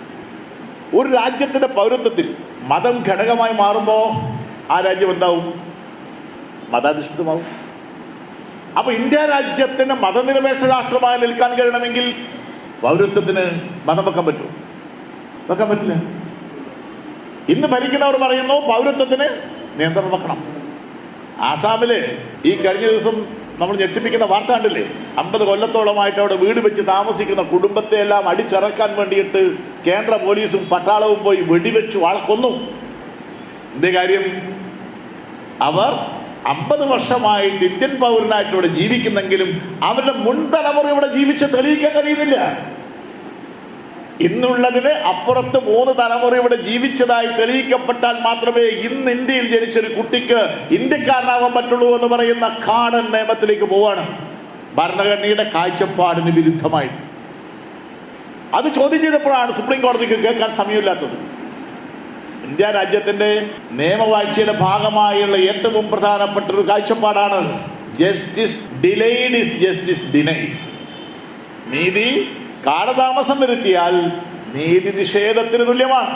[SPEAKER 1] ഒരു രാജ്യത്തിന്റെ പൗരത്വത്തിൽ മതം ഘടകമായി മാറുമ്പോൾ ആ രാജ്യം എന്താവും? മതാധിഷ്ഠിതമാവും. അപ്പൊ ഇന്ത്യ രാജ്യത്തിന് മതനിരപേക്ഷ രാഷ്ട്രമായി നിൽക്കാൻ കഴിയണമെങ്കിൽ പൗരത്വത്തിന് മതം വെക്കാൻ പറ്റുമോ? വെക്കാൻ പറ്റില്ല. ഇന്ന് ഭരിക്കുന്നവർ പറയുന്നു പൗരത്വത്തിന് നിയന്ത്രണം വെക്കണം. ആസാമില് ഈ കഴിഞ്ഞ ദിവസം നമ്മൾ ഞെട്ടിപ്പിക്കുന്ന വാർത്ത കണ്ടില്ലേ? 50 കൊല്ലത്തോളമായിട്ട് അവിടെ വീട് വെച്ച് താമസിക്കുന്ന കുടുംബത്തെ എല്ലാം അടിച്ചിറക്കാൻ വേണ്ടിയിട്ട് കേന്ദ്ര പോലീസും പട്ടാളവും പോയി വെടിവെച്ചു ആളെ കൊന്നു. എന്തേ കാര്യം? അവർ 50 വർഷമായിട്ട് ഇന്ത്യൻ പൗരനായിട്ട് ഇവിടെ ജീവിക്കുന്നെങ്കിലും അവരുടെ മുൻ തലമുറ ഇവിടെ ജീവിച്ച് തെളിയിക്കാൻ കഴിയുന്നില്ല. ഇന്നുള്ളതിന് അപ്പുറത്ത് 3 തലമുറ ഇവിടെ ജീവിച്ചതായി തെളിയിക്കപ്പെട്ടാൽ മാത്രമേ ഇന്ന് ഇന്ത്യയിൽ ജനിച്ചൊരു കുട്ടിക്ക് ഇന്ത്യക്കാരനാവാൻ പറ്റുള്ളൂ എന്ന് പറയുന്ന കാടൻ നിയമത്തിലേക്ക് പോവാണ്. ഭരണഘടനയുടെ കാഴ്ചപ്പാടിന് വിരുദ്ധമായിട്ട്. അത് ചോദ്യം ചെയ്തപ്പോഴാണ് സുപ്രീം കോടതിക്ക് കേൾക്കാൻ സമയമില്ലാത്തത്. ഇന്ത്യ രാജ്യത്തിന്റെ നിയമവാഴ്ചയുടെ ഭാഗമായുള്ള ഏറ്റവും പ്രധാനപ്പെട്ട ഒരു കാഴ്ചപ്പാടാണ് justice delayed is justice denied. നീതി കാലതാമസം വരുത്തിയാൽ നീതി നിഷേധത്തിന് തുല്യമാണ്.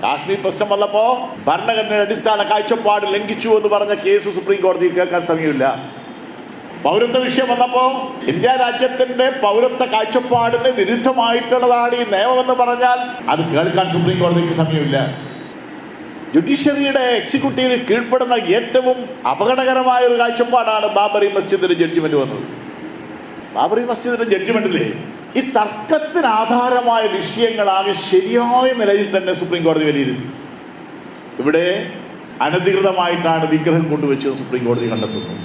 [SPEAKER 1] കാശ്മീർ പ്രശ്നം വന്നപ്പോ ഭരണഘടനയുടെ അടിസ്ഥാന കാഴ്ചപ്പാട് ലംഘിച്ചു എന്ന് പറഞ്ഞ കേസ് സുപ്രീം കോടതി കേൾക്കാൻ സമയമില്ല. പൗരത്വ വിഷയം വന്നപ്പോ ഇന്ത്യ രാജ്യത്തിന്റെ പൗരത്വ കാഴ്ചപ്പാടിന് വിരുദ്ധമായിട്ടുള്ളതാണ് ഈ നിയമമെന്ന് പറഞ്ഞാൽ അത് കേൾക്കാൻ സുപ്രീം കോടതിക്ക് സമയമില്ല. ജുഡീഷ്യറിയുടെ എക്സിക്യൂട്ടീവിന് കീഴ്പ്പെടുന്ന ഏറ്റവും അപകടകരമായ ഒരു കാഴ്ചപ്പാടാണ് ബാബറി മസ്ജിദിന്റെ ജഡ്ജിമെന്റ് വന്നത്. ബാബറി മസ്ജിദിന്റെ ജഡ്ജിമെന്റിലെ ഈ തർക്കത്തിന് ആധാരമായ വിഷയങ്ങളാകെ ശരിയായ നിലയിൽ തന്നെ സുപ്രീം കോടതി വിലയിരുത്തി. ഇവിടെ അനധികൃതമായിട്ടാണ് വിഗ്രഹം കൊണ്ടുവച്ചത് സുപ്രീം കോടതി കണ്ടെത്തുന്നു.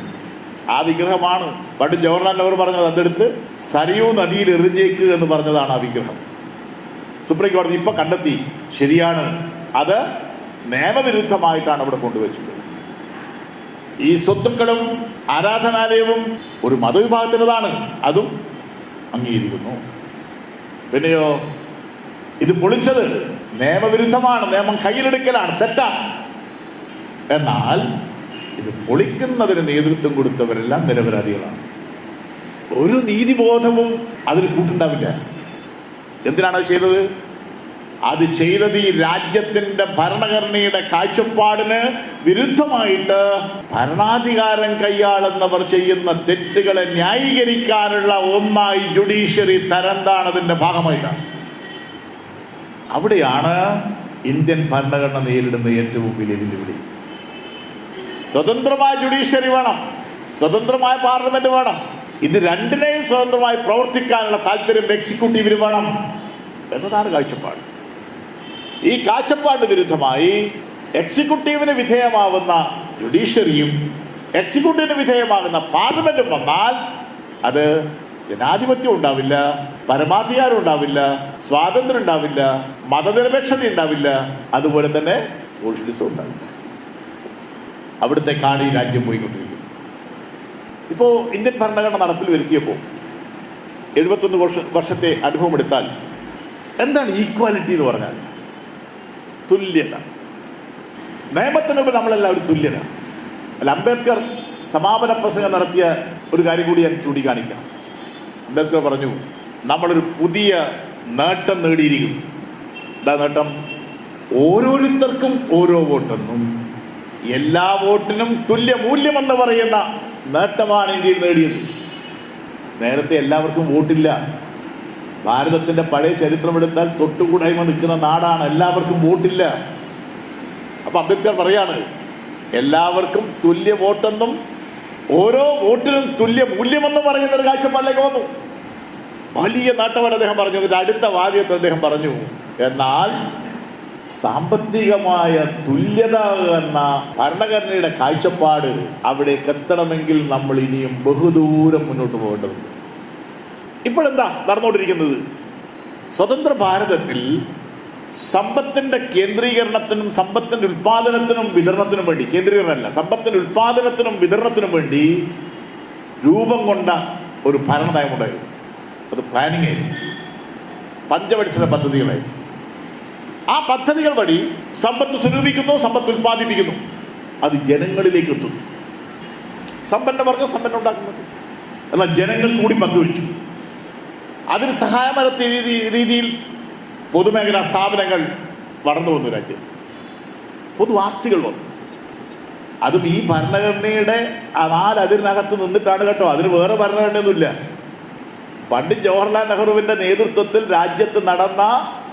[SPEAKER 1] ആ വിഗ്രഹമാണ് പണ്ട് ജവഹർലാൽ നെഹ്റു പറഞ്ഞത്, അതെടുത്ത് സരയൂ നദിയിൽ എറിഞ്ഞേക്ക് എന്ന് പറഞ്ഞതാണ് ആ വിഗ്രഹം. സുപ്രീം കോടതി ഇപ്പൊ കണ്ടെത്തി ശരിയാണ്, അത് നിയമവിരുദ്ധമായിട്ടാണ് അവിടെ കൊണ്ടുവച്ചത്. ഈ സ്വത്തുക്കളും ആരാധനാലയവും ഒരു മതവിഭാഗത്തിൻ്റെതാണ്, അതും അംഗീകരിക്കുന്നു. പിന്നെയോ ഇത് പൊളിച്ചത് നിയമവിരുദ്ധമാണ്, നിയമം കയ്യിലെടുക്കലാണ്, തെറ്റാണ്. എന്നാൽ ഇത് പൊളിക്കുന്നതിന് നേതൃത്വം കൊടുത്തവരെല്ലാം നിരപരാധികളാണ്. ഒരു നീതിബോധവും അതിന് കൂട്ടുണ്ടാവില്ല. എന്തിനാണ് ചെയ്തത്? അത് ചെയ്തത് ഈ രാജ്യത്തിന്റെ ഭരണഘടനയുടെ കാഴ്ചപ്പാടിന് വിരുദ്ധമായിട്ട് ഭരണാധികാരം കൈയാളുന്നവർ ചെയ്യുന്ന തെറ്റുകളെ ന്യായീകരിക്കാനുള്ള ഒന്നായി ജുഡീഷ്യറി തരംതാണതിന്റെ ഭാഗമായിട്ടാണ്. അവിടെയാണ് ഇന്ത്യൻ ഭരണഘടന നേരിടുന്ന ഏറ്റവും വലിയ വെല്ലുവിളി. സ്വതന്ത്രമായ ജുഡീഷ്യറി വേണം, സ്വതന്ത്രമായ പാർലമെന്റ് വേണം. ഇത് രണ്ടിനെയും സ്വതന്ത്രമായി പ്രവർത്തിക്കാനുള്ള താല്പര്യം എക്സിക്യൂട്ടീവിന് വേണം എന്നതാണ് കാഴ്ചപ്പാട്. ഈ കാഴ്ചപ്പാടിന് വിരുദ്ധമായി എക്സിക്യൂട്ടീവിന് വിധേയമാവുന്ന ജുഡീഷ്യറിയും എക്സിക്യൂട്ടീവിന് വിധേയമാകുന്ന പാർലമെന്റും വന്നാൽ അത് ജനാധിപത്യം ഉണ്ടാവില്ല, പരമാധികാരം ഉണ്ടാവില്ല, സ്വാതന്ത്ര്യം ഉണ്ടാവില്ല, മതനിരപേക്ഷത ഉണ്ടാവില്ല, അതുപോലെ തന്നെ സോഷ്യലിസം ഉണ്ടാവില്ല. അവിടുത്തേക്കാണ് ഈ രാജ്യം പോയിക്കൊണ്ടിരിക്കുന്നത്. ഇപ്പോൾ ഇന്ത്യൻ ഭരണഘടന നടപ്പിൽ വരുത്തിയപ്പോൾ 71 വർഷത്തെ അനുഭവം എടുത്താൽ എന്താണ് ഈക്വാലിറ്റി എന്ന് പറഞ്ഞാൽ? തുല്യത. നിയമത്തിന് മുമ്പ് നമ്മളെല്ലാവരും തുല്യത. അല്ല, അംബേദ്കർ സമാപന പ്രസംഗം നടത്തിയ ഒരു കാര്യം കൂടി ഞാൻ ചൂണ്ടിക്കാണിക്കാം. അംബേദ്കർ പറഞ്ഞു, നമ്മളൊരു പുതിയ നേട്ടം നേടിയിരിക്കുന്നു. എന്താ നേട്ടം? ഓരോരുത്തർക്കും ഓരോ വോട്ടെന്നും എല്ലാ വോട്ടിനും തുല്യ മൂല്യമെന്ന് പറയുന്ന നേട്ടമാണ് ഇന്ത്യയിൽ നേടിയത്. നേരത്തെ എല്ലാവർക്കും വോട്ടില്ല. ഭാരതത്തിൻ്റെ പഴയ ചരിത്രമെടുത്താൽ തൊട്ടുകൂടായ്മ നിൽക്കുന്ന നാടാണ്, എല്ലാവർക്കും വോട്ടില്ല. അപ്പം അംബേദ്കർ പറയാണ് എല്ലാവർക്കും തുല്യ വോട്ടെന്നും ഓരോ വോട്ടിനും തുല്യ മൂല്യമെന്നും പറയുന്ന ഒരു കാഴ്ചപ്പാടിലേക്ക് വന്നു. വലിയ നേട്ടമാണ് അദ്ദേഹം പറഞ്ഞു. അതിൻ്റെ അടുത്ത വാചകത്തിൽ അദ്ദേഹം പറഞ്ഞു, എന്നാൽ സാമ്പത്തികമായ തുല്യത എന്ന ഭരണഘടനയുടെ കാഴ്ചപ്പാട് അവിടേക്ക് എത്തണമെങ്കിൽ നമ്മൾ ഇനിയും ബഹുദൂരം മുന്നോട്ട് പോകേണ്ടതുണ്ട്. ഇപ്പോഴെന്താ നടന്നുകൊണ്ടിരിക്കുന്നത്? സ്വതന്ത്ര ഭാരതത്തിൽ സമ്പത്തിൻ്റെ കേന്ദ്രീകരണത്തിനും സമ്പത്തിൻ്റെ ഉൽപാദനത്തിനും വിതരണത്തിനും വേണ്ടി, കേന്ദ്രീകരണമല്ല, സമ്പത്തിൻ്റെ ഉൽപാദനത്തിനും വിതരണത്തിനും വേണ്ടി രൂപം കൊണ്ട ഒരു ഭരണനയമുണ്ടായിരുന്നു. അത് പ്ലാനിംഗ് ആയിരുന്നു, പഞ്ചവത്സര പദ്ധതികളായിരുന്നു. ആ പദ്ധതികൾ വഴി സമ്പത്ത് സ്വരൂപിക്കുന്നു, സമ്പത്ത് ഉൽപ്പാദിപ്പിക്കുന്നു, അത് ജനങ്ങളിലേക്ക് എത്തുന്നു. സമ്പന്നവർഗം സമ്പന്നം ഉണ്ടാക്കുന്നത്, എന്നാൽ ജനങ്ങൾ കൂടി പങ്കുവച്ചു. അതിന് സഹായകരമായ രീതിയിൽ പൊതുമേഖലാ സ്ഥാപനങ്ങൾ വളർന്നു വന്നു. രാജ്യത്ത് പൊതു ആസ്തികൾ വന്നു. അതും ഈ ഭരണഘടനയുടെ ആ 4 അതിരിനകത്ത് നിന്നിട്ടാണ് കേട്ടോ. അതിന് വേറെ ഭരണഘടനയൊന്നുമില്ല. പണ്ഡിറ്റ് ജവഹർലാൽ നെഹ്റുവിൻ്റെ നേതൃത്വത്തിൽ രാജ്യത്ത് നടന്ന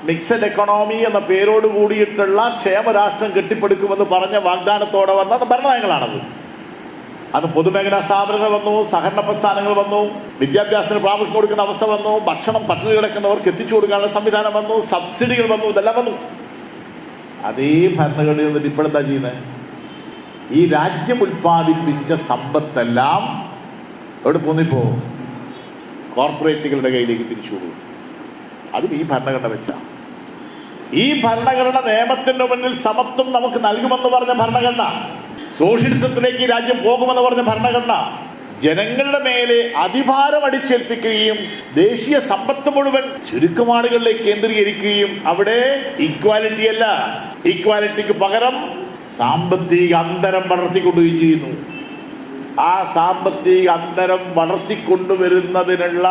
[SPEAKER 1] മിക്സഡ് എക്കണോമി എന്ന പേരോട് കൂടിയിട്ടുള്ള ക്ഷേമരാഷ്ട്രം കെട്ടിപ്പടുക്കുമെന്ന് പറഞ്ഞ വാഗ്ദാനത്തോടെ വന്ന ഭരണനയങ്ങളാണത്. അന്ന് പൊതുമേഖലാ സ്ഥാപനങ്ങൾ വന്നു, സഹകരണ പ്രസ്ഥാനങ്ങൾ വന്നു, വിദ്യാഭ്യാസത്തിന് പ്രാമുഖ്യം കൊടുക്കുന്ന അവസ്ഥ വന്നു, ഭക്ഷണം പട്ടിണി കിടക്കുന്നവർക്ക് എത്തിച്ചു കൊടുക്കാനുള്ള സംവിധാനം വന്നു, സബ്സിഡികൾ വന്നു, ഇതെല്ലാം വന്നു. അതേ ഭരണഘടനയിൽ നിന്നിട്ട് ഇപ്പോഴെന്താ ചെയ്യുന്നത്? ഈ രാജ്യം ഉൽപ്പാദിപ്പിച്ച സമ്പത്തെല്ലാം എവിടെ പോന്നിപ്പോ കോർപ്പറേറ്റുകളുടെ കയ്യിലേക്ക് തിരിച്ചു കൊടുക്കും. അതും ഈ ഭരണഘടന വെച്ചാണ്. ഈ ഭരണഘടന നിയമത്തിൻ്റെ മുന്നിൽ സമത്വം നമുക്ക് നൽകുമെന്ന് പറഞ്ഞ ഭരണഘടന, സോഷ്യലിസത്തിലേക്ക് രാജ്യം പോകുമെന്ന് പറഞ്ഞ ഭരണഘടന, ജനങ്ങളുടെ മേലെ അധിഭാരം അടിച്ചേൽപ്പിക്കുകയും ദേശീയ സമ്പത്ത് മുഴുവൻ ചുരുക്കമാളുകളിലേക്ക് കേന്ദ്രീകരിക്കുകയും അവിടെ ഈക്വാലിറ്റി അല്ല, ഈക്വാലിറ്റിക്ക് പകരം സാമ്പത്തിക അന്തരം വളർത്തിക്കൊണ്ടുകയും ചെയ്യുന്നു. ആ സാമ്പത്തിക അന്തരം വളർത്തിക്കൊണ്ടുവരുന്നതിനുള്ള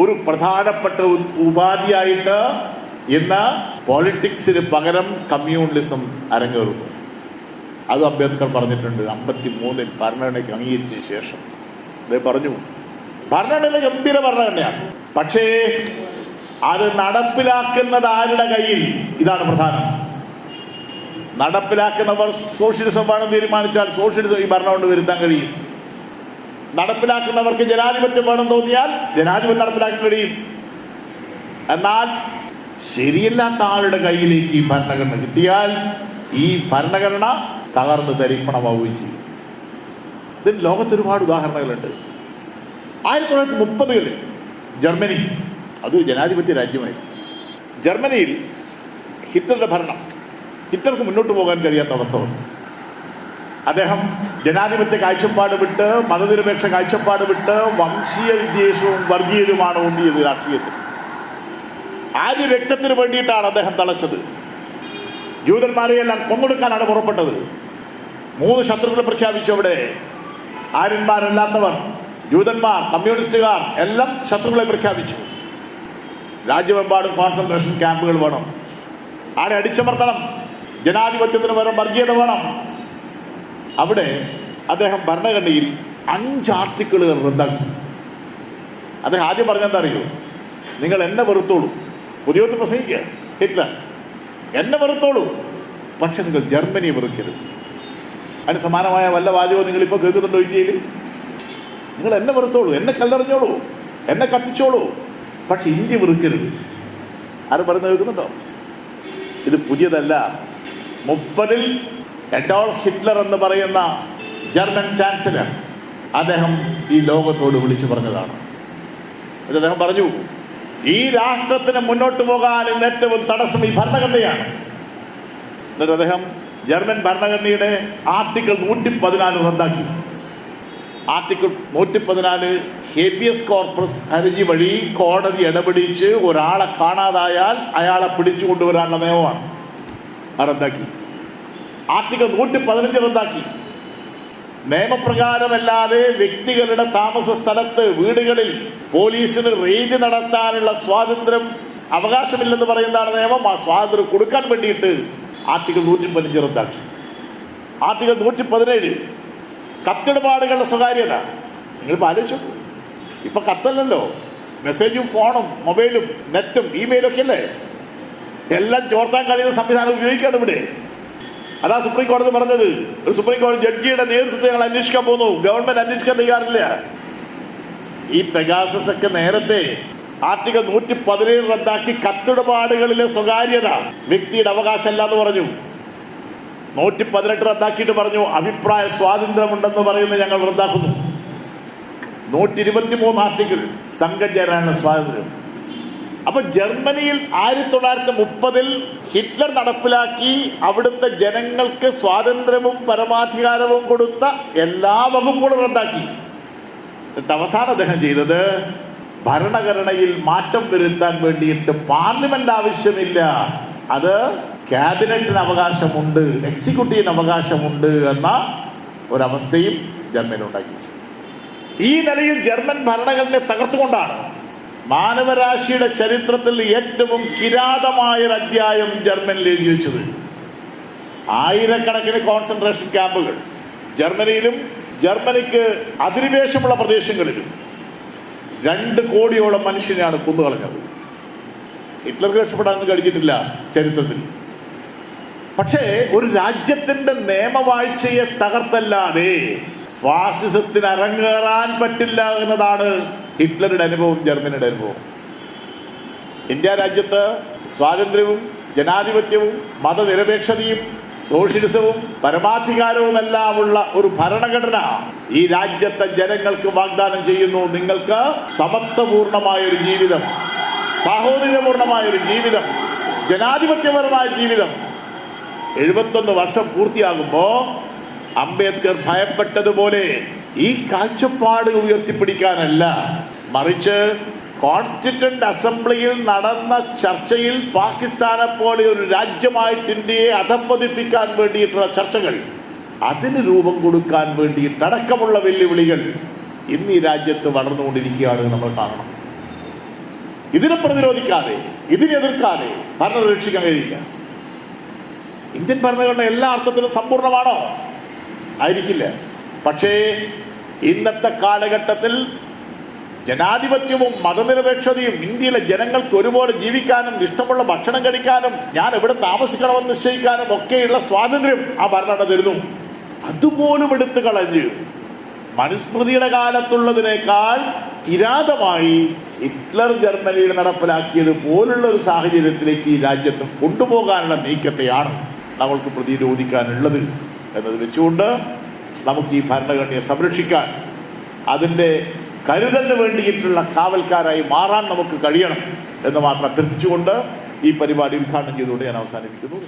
[SPEAKER 1] ഒരു പ്രധാനപ്പെട്ട ഉപാധിയായിട്ട് ഇന്ന് പോളിറ്റിക്സിന് പകരം കമ്മ്യൂണലിസം അരങ്ങേറുന്നു. അത് അംബേദ്കർ പറഞ്ഞിട്ടുണ്ട് 53-ൽ ഭരണഘടനയ്ക്ക് അംഗീകരിച്ച ശേഷം. അദ്ദേഹം പറഞ്ഞു ഭരണഘടന ഗംഭീര ഭരണഘടനയാണ്, പക്ഷേ അത് നടപ്പിലാക്കുന്നത് ആരുടെ കയ്യിൽ? ഇതാണ് പ്രധാനം. നടപ്പിലാക്കുന്നവർ സോഷ്യലിസം വേണം തീരുമാനിച്ചാൽ സോഷ്യലിസം ഈ ഭരണം കൊണ്ട് വരുത്താൻ കഴിയും. നടപ്പിലാക്കുന്നവർക്ക് ജനാധിപത്യം വേണം തോന്നിയാൽ ജനാധിപത്യം നടപ്പിലാക്കാൻ കഴിയും. എന്നാൽ ശരിയല്ലാത്ത ആളുടെ കയ്യിലേക്ക് ഈ ഭരണഘടന കിട്ടിയാൽ ഈ ഭരണഘടന തകർന്ന് തരിപ്പണമാവുകയും ചെയ്യും. ഇതിന് ലോകത്ത് ഒരുപാട് ഉദാഹരണങ്ങളുണ്ട്. 1930-കളിൽ ജർമ്മനി, അതൊരു ജനാധിപത്യ രാജ്യമായിരുന്നു. ജർമ്മനിയിൽ ഹിറ്റ്ലറുടെ ഭരണം, ഹിറ്റ്ലർക്ക് മുന്നോട്ട് പോകാൻ കഴിയാത്ത അവസ്ഥ വന്നു. അദ്ദേഹം ജനാധിപത്യ കാഴ്ചപ്പാട് വിട്ട്, മതനിരപേക്ഷ കാഴ്ചപ്പാട് വിട്ട്, വംശീയ വിദ്വേഷവും വർഗീയതയുമാണ് ഊന്നിയത് രാഷ്ട്രീയത്തിൽ. ആര്യ രക്തത്തിന് വേണ്ടിയിട്ടാണ് അദ്ദേഹം തളച്ചത്. ജൂതന്മാരെയെല്ലാം കൊന്നൊടുക്കാനാണ് പുറപ്പെട്ടത്. 3 ശത്രുക്കളെ പ്രഖ്യാപിച്ചു അവിടെ. ആര്യന്മാരല്ലാത്തവർ, ജൂതന്മാർ, കമ്മ്യൂണിസ്റ്റുകാർ എല്ലാം ശത്രുക്കളെ പ്രഖ്യാപിച്ചു. രാജ്യമെമ്പാടും കോൺസെൻട്രേഷൻ ക്യാമ്പുകൾ വേണം, ആരെ അടിച്ചമർത്തണം, ജനാധിപത്യത്തിന് പകരം വർഗീയത വേണം. അവിടെ അദ്ദേഹം ഭരണഘടനയിൽ 5 ആർട്ടിക്കിളുകൾ റദ്ദാക്കി. അദ്ദേഹം ആദ്യം പറഞ്ഞെന്താ അറിയോ? നിങ്ങൾ എന്നെ വെറുത്തോളൂ, പുതിയത്ത് പ്രസംഗിക്കുക ഹിറ്റ്ലർ, എന്നെ വെറുത്തോളൂ, പക്ഷെ നിങ്ങൾ ജർമ്മനിയെ വെറുക്കരുത്. അതിന് സമാനമായ വല്ല വാചകവും നിങ്ങളിപ്പോൾ കേൾക്കുന്നുണ്ടോ ഇന്ത്യയിൽ? നിങ്ങൾ എന്നെ വെറുത്തോളൂ, എന്നെ കല്ലെറിഞ്ഞോളൂ, എന്നെ കത്തിച്ചോളൂ, പക്ഷെ ഇന്ത്യ വെറുക്കരുത്. ആരും പറയുന്നത് കേൾക്കുന്നുണ്ടോ? ഇത് പുതിയതല്ല. 30-ൽ അഡോൾഫ് ഹിറ്റ്ലർ എന്ന് പറയുന്ന ജർമ്മൻ ചാൻസലർ അദ്ദേഹം ഈ ലോകത്തോട് വിളിച്ചു പറഞ്ഞതാണ്. അദ്ദേഹം പറഞ്ഞു, ഈ രാഷ്ട്രത്തിന് മുന്നോട്ട് പോകാൻ ഇന്ന് ഏറ്റവും തടസ്സം ഈ ഭരണഘടനയാണ്. എന്നിട്ട് അദ്ദേഹം ജർമ്മൻ ഭരണഘടനയുടെ ആർട്ടിക്കിൾ 114 റദ്ദാക്കി. ആർട്ടിക്കിൾ 114 ഹേബിയസ് കോർപ്പസ് ഹർജി വഴി കോടതി ഇടപെടിച്ച് ഒരാളെ കാണാതായാൽ അയാളെ പിടിച്ചു കൊണ്ടുവരാനുള്ള നിയമമാണ്. റദ്ദാക്കി. ആർട്ടിക്കിൾ 115 റദ്ദാക്കി. നിയമപ്രകാരമല്ലാതെ വ്യക്തികളുടെ താമസ സ്ഥലത്ത്, വീടുകളിൽ പോലീസിന് റെയ്ഡ് നടത്താനുള്ള സ്വാതന്ത്ര്യം, അവകാശമില്ലെന്ന് പറയുന്നതാണ് നിയമം. ആ സ്വാതന്ത്ര്യം കൊടുക്കാൻ വേണ്ടിയിട്ട് ആർട്ടിക്കിൾ 115 റദ്ദാക്കി. ആർട്ടിക്കിൾ 117 കത്തിടപാടുകളുടെ സ്വകാര്യത. നിങ്ങളിപ്പോൾ ആലോചിച്ചു, ഇപ്പം കത്തല്ലല്ലോ, മെസ്സേജും ഫോണും മൊബൈലും നെറ്റും ഇമെയിലും ഒക്കെ അല്ലേ, എല്ലാം ചോർത്താൻ കഴിയുന്ന സംവിധാനം ഉപയോഗിക്കുകയാണ് ഇവിടെ. അതാ സുപ്രീം കോടതി പറഞ്ഞത്. ഒരു സുപ്രീം കോടതി ജഡ്ജിയുടെ നേതൃത്വത്തിൽ ഞങ്ങൾ അന്വേഷിക്കാൻ പോകുന്നു, ഗവൺമെന്റ് അന്വേഷിക്കാൻ തയ്യാറില്ല. ഈ പെഗാസസ് ഒക്കെ നേരത്തെ ആർട്ടിക്കിൾ 117 റദ്ദാക്കി കത്തിടപാടുകളിലെ സ്വകാര്യത വ്യക്തിയുടെ അവകാശമല്ല എന്ന് പറഞ്ഞു. 118 റദ്ദാക്കിയിട്ട് പറഞ്ഞു അഭിപ്രായ സ്വാതന്ത്ര്യമുണ്ടെന്ന് പറയുന്നത് ഞങ്ങൾ റദ്ദാക്കുന്നു. 123 ആർട്ടിക്കിൾ സംഘം ചേരാനുള്ള സ്വാതന്ത്ര്യം. അപ്പൊ ജർമ്മനിയിൽ 1930 ഹിറ്റ്ലർ നടപ്പിലാക്കി അവിടുത്തെ ജനങ്ങൾക്ക് സ്വാതന്ത്ര്യവും പരമാധികാരവും കൊടുത്ത എല്ലാ വകുപ്പുകളും റദ്ദാക്കി. എന്നിട്ട് അവസാനം അദ്ദേഹം ചെയ്തത് ഭരണഘടനയിൽ മാറ്റം വരുത്താൻ വേണ്ടിയിട്ട് പാർലമെന്റ് ആവശ്യമില്ല, അത് ക്യാബിനറ്റിന് അവകാശമുണ്ട്, എക്സിക്യൂട്ടീവിന് അവകാശമുണ്ട് എന്ന ഒരവസ്ഥയും ജർമ്മനി ഉണ്ടാക്കി. ഈ നിലയിൽ ജർമ്മൻ ഭരണഘടനയെ തകർത്തുകൊണ്ടാണ് മാനവരാശിയുടെ ചരിത്രത്തിൽ ഏറ്റവും കിരാതമായൊരു അധ്യായം ജർമ്മനിയിൽ എഴുതി വെച്ചത്. ആയിരക്കണക്കിന് കോൺസെൻട്രേഷൻ ക്യാമ്പുകൾ ജർമ്മനിയിലും ജർമ്മനിക്ക് അധിനിവേശമുള്ള പ്രദേശങ്ങളിലും 2 കോടിയോളം മനുഷ്യനെയാണ് കൊന്നുകളഞ്ഞത്. ഹിറ്റ്ലർക്ക് രക്ഷപ്പെടാനൊന്നും കഴിഞ്ഞിട്ടില്ല ചരിത്രത്തിൽ. പക്ഷേ ഒരു രാജ്യത്തിന്റെ നിയമവാഴ്ചയെ തകർത്തല്ലാതെ ഫാസിസത്തിന് അരങ്ങേറാൻ പറ്റില്ല എന്നതാണ് ഹിറ്റ്ലറുടെ അനുഭവം, ജർമ്മനിയുടെ അനുഭവം. ഇന്ത്യ രാജ്യത്ത് സ്വാതന്ത്ര്യവും ജനാധിപത്യവും മതനിരപേക്ഷതയും സോഷ്യലിസവും പരമാധികാരവുമെല്ലാം ഉള്ള ഒരു ഭരണഘടന ഈ രാജ്യത്തെ ജനങ്ങൾക്ക് വാഗ്ദാനം ചെയ്യുന്നു. നിങ്ങൾക്ക് സമത്വപൂർണമായൊരു ജീവിതം, സാഹോദര്യപൂർണമായൊരു ജീവിതം, ജനാധിപത്യപരമായ ജീവിതം. 71 വർഷം പൂർത്തിയാകുമ്പോൾ അംബേദ്കർ ഭയപ്പെട്ടതുപോലെ ഈ കാഴ്ചപ്പാട് ഉയർത്തിപ്പിടിക്കാനല്ല, മറിച്ച് കോൺസ്റ്റിറ്റ്യൂന്റ് അസംബ്ലിയിൽ നടന്ന ചർച്ചയിൽ പാകിസ്ഥാനെ പോലെ ഒരു രാജ്യമായിട്ട് ഇന്ത്യയെ അധപ്പതിപ്പിക്കാൻ വേണ്ടിയിട്ടുള്ള ചർച്ചകൾ, അതിന് രൂപം കൊടുക്കാൻ വേണ്ടിയിട്ടടക്കമുള്ള വെല്ലുവിളികൾ ഇന്ന് ഈ രാജ്യത്ത് വളർന്നുകൊണ്ടിരിക്കുകയാണ്. നമ്മൾ കാണണം. ഇതിനെ പ്രതിരോധിക്കാതെ, ഇതിനെതിർക്കാതെ ഭരണം രക്ഷിക്കാൻ കഴിയില്ല. ഇന്ത്യൻ ഭരണഘടന എല്ലാ അർത്ഥത്തിലും സമ്പൂർണ്ണമാണോ? ആയിരിക്കില്ല. പക്ഷേ ഇന്നത്തെ കാലഘട്ടത്തിൽ ജനാധിപത്യവും മതനിരപേക്ഷതയും ഇന്ത്യയിലെ ജനങ്ങൾക്ക് ഒരുപോലെ ജീവിക്കാനും ഇഷ്ടമുള്ള ഭക്ഷണം കഴിക്കാനും ഞാൻ എവിടെ താമസിക്കണമെന്ന് നിശ്ചയിക്കാനും ഒക്കെയുള്ള സ്വാതന്ത്ര്യം ആ ഭരണഘടന തരുന്നു. അതുപോലും എടുത്തു കളഞ്ഞ് മനുസ്മൃതിയുടെ കാലത്തുള്ളതിനേക്കാൾ കിരാതമായി ഹിറ്റ്ലർ ജർമ്മനിയിൽ നടപ്പിലാക്കിയത് പോലുള്ള ഒരു സാഹചര്യത്തിലേക്ക് ഈ രാജ്യത്ത് കൊണ്ടുപോകാനുള്ള നീക്കത്തെയാണ് നമ്മൾക്ക് പ്രതിരോധിക്കാനുള്ളത് എന്നത് വെച്ചുകൊണ്ട് നമുക്ക് ഈ ഭരണഘടനയെ സംരക്ഷിക്കാൻ, അതിൻ്റെ കരുതലിന് വേണ്ടിയിട്ടുള്ള കാവൽക്കാരായി മാറാൻ നമുക്ക് കഴിയണം എന്ന് മാത്രം അഭ്യർത്ഥിച്ചുകൊണ്ട് ഈ പരിപാടി ഉദ്ഘാടനം ചെയ്തുകൊണ്ട് ഞാൻ അവസാനിപ്പിക്കുന്നു.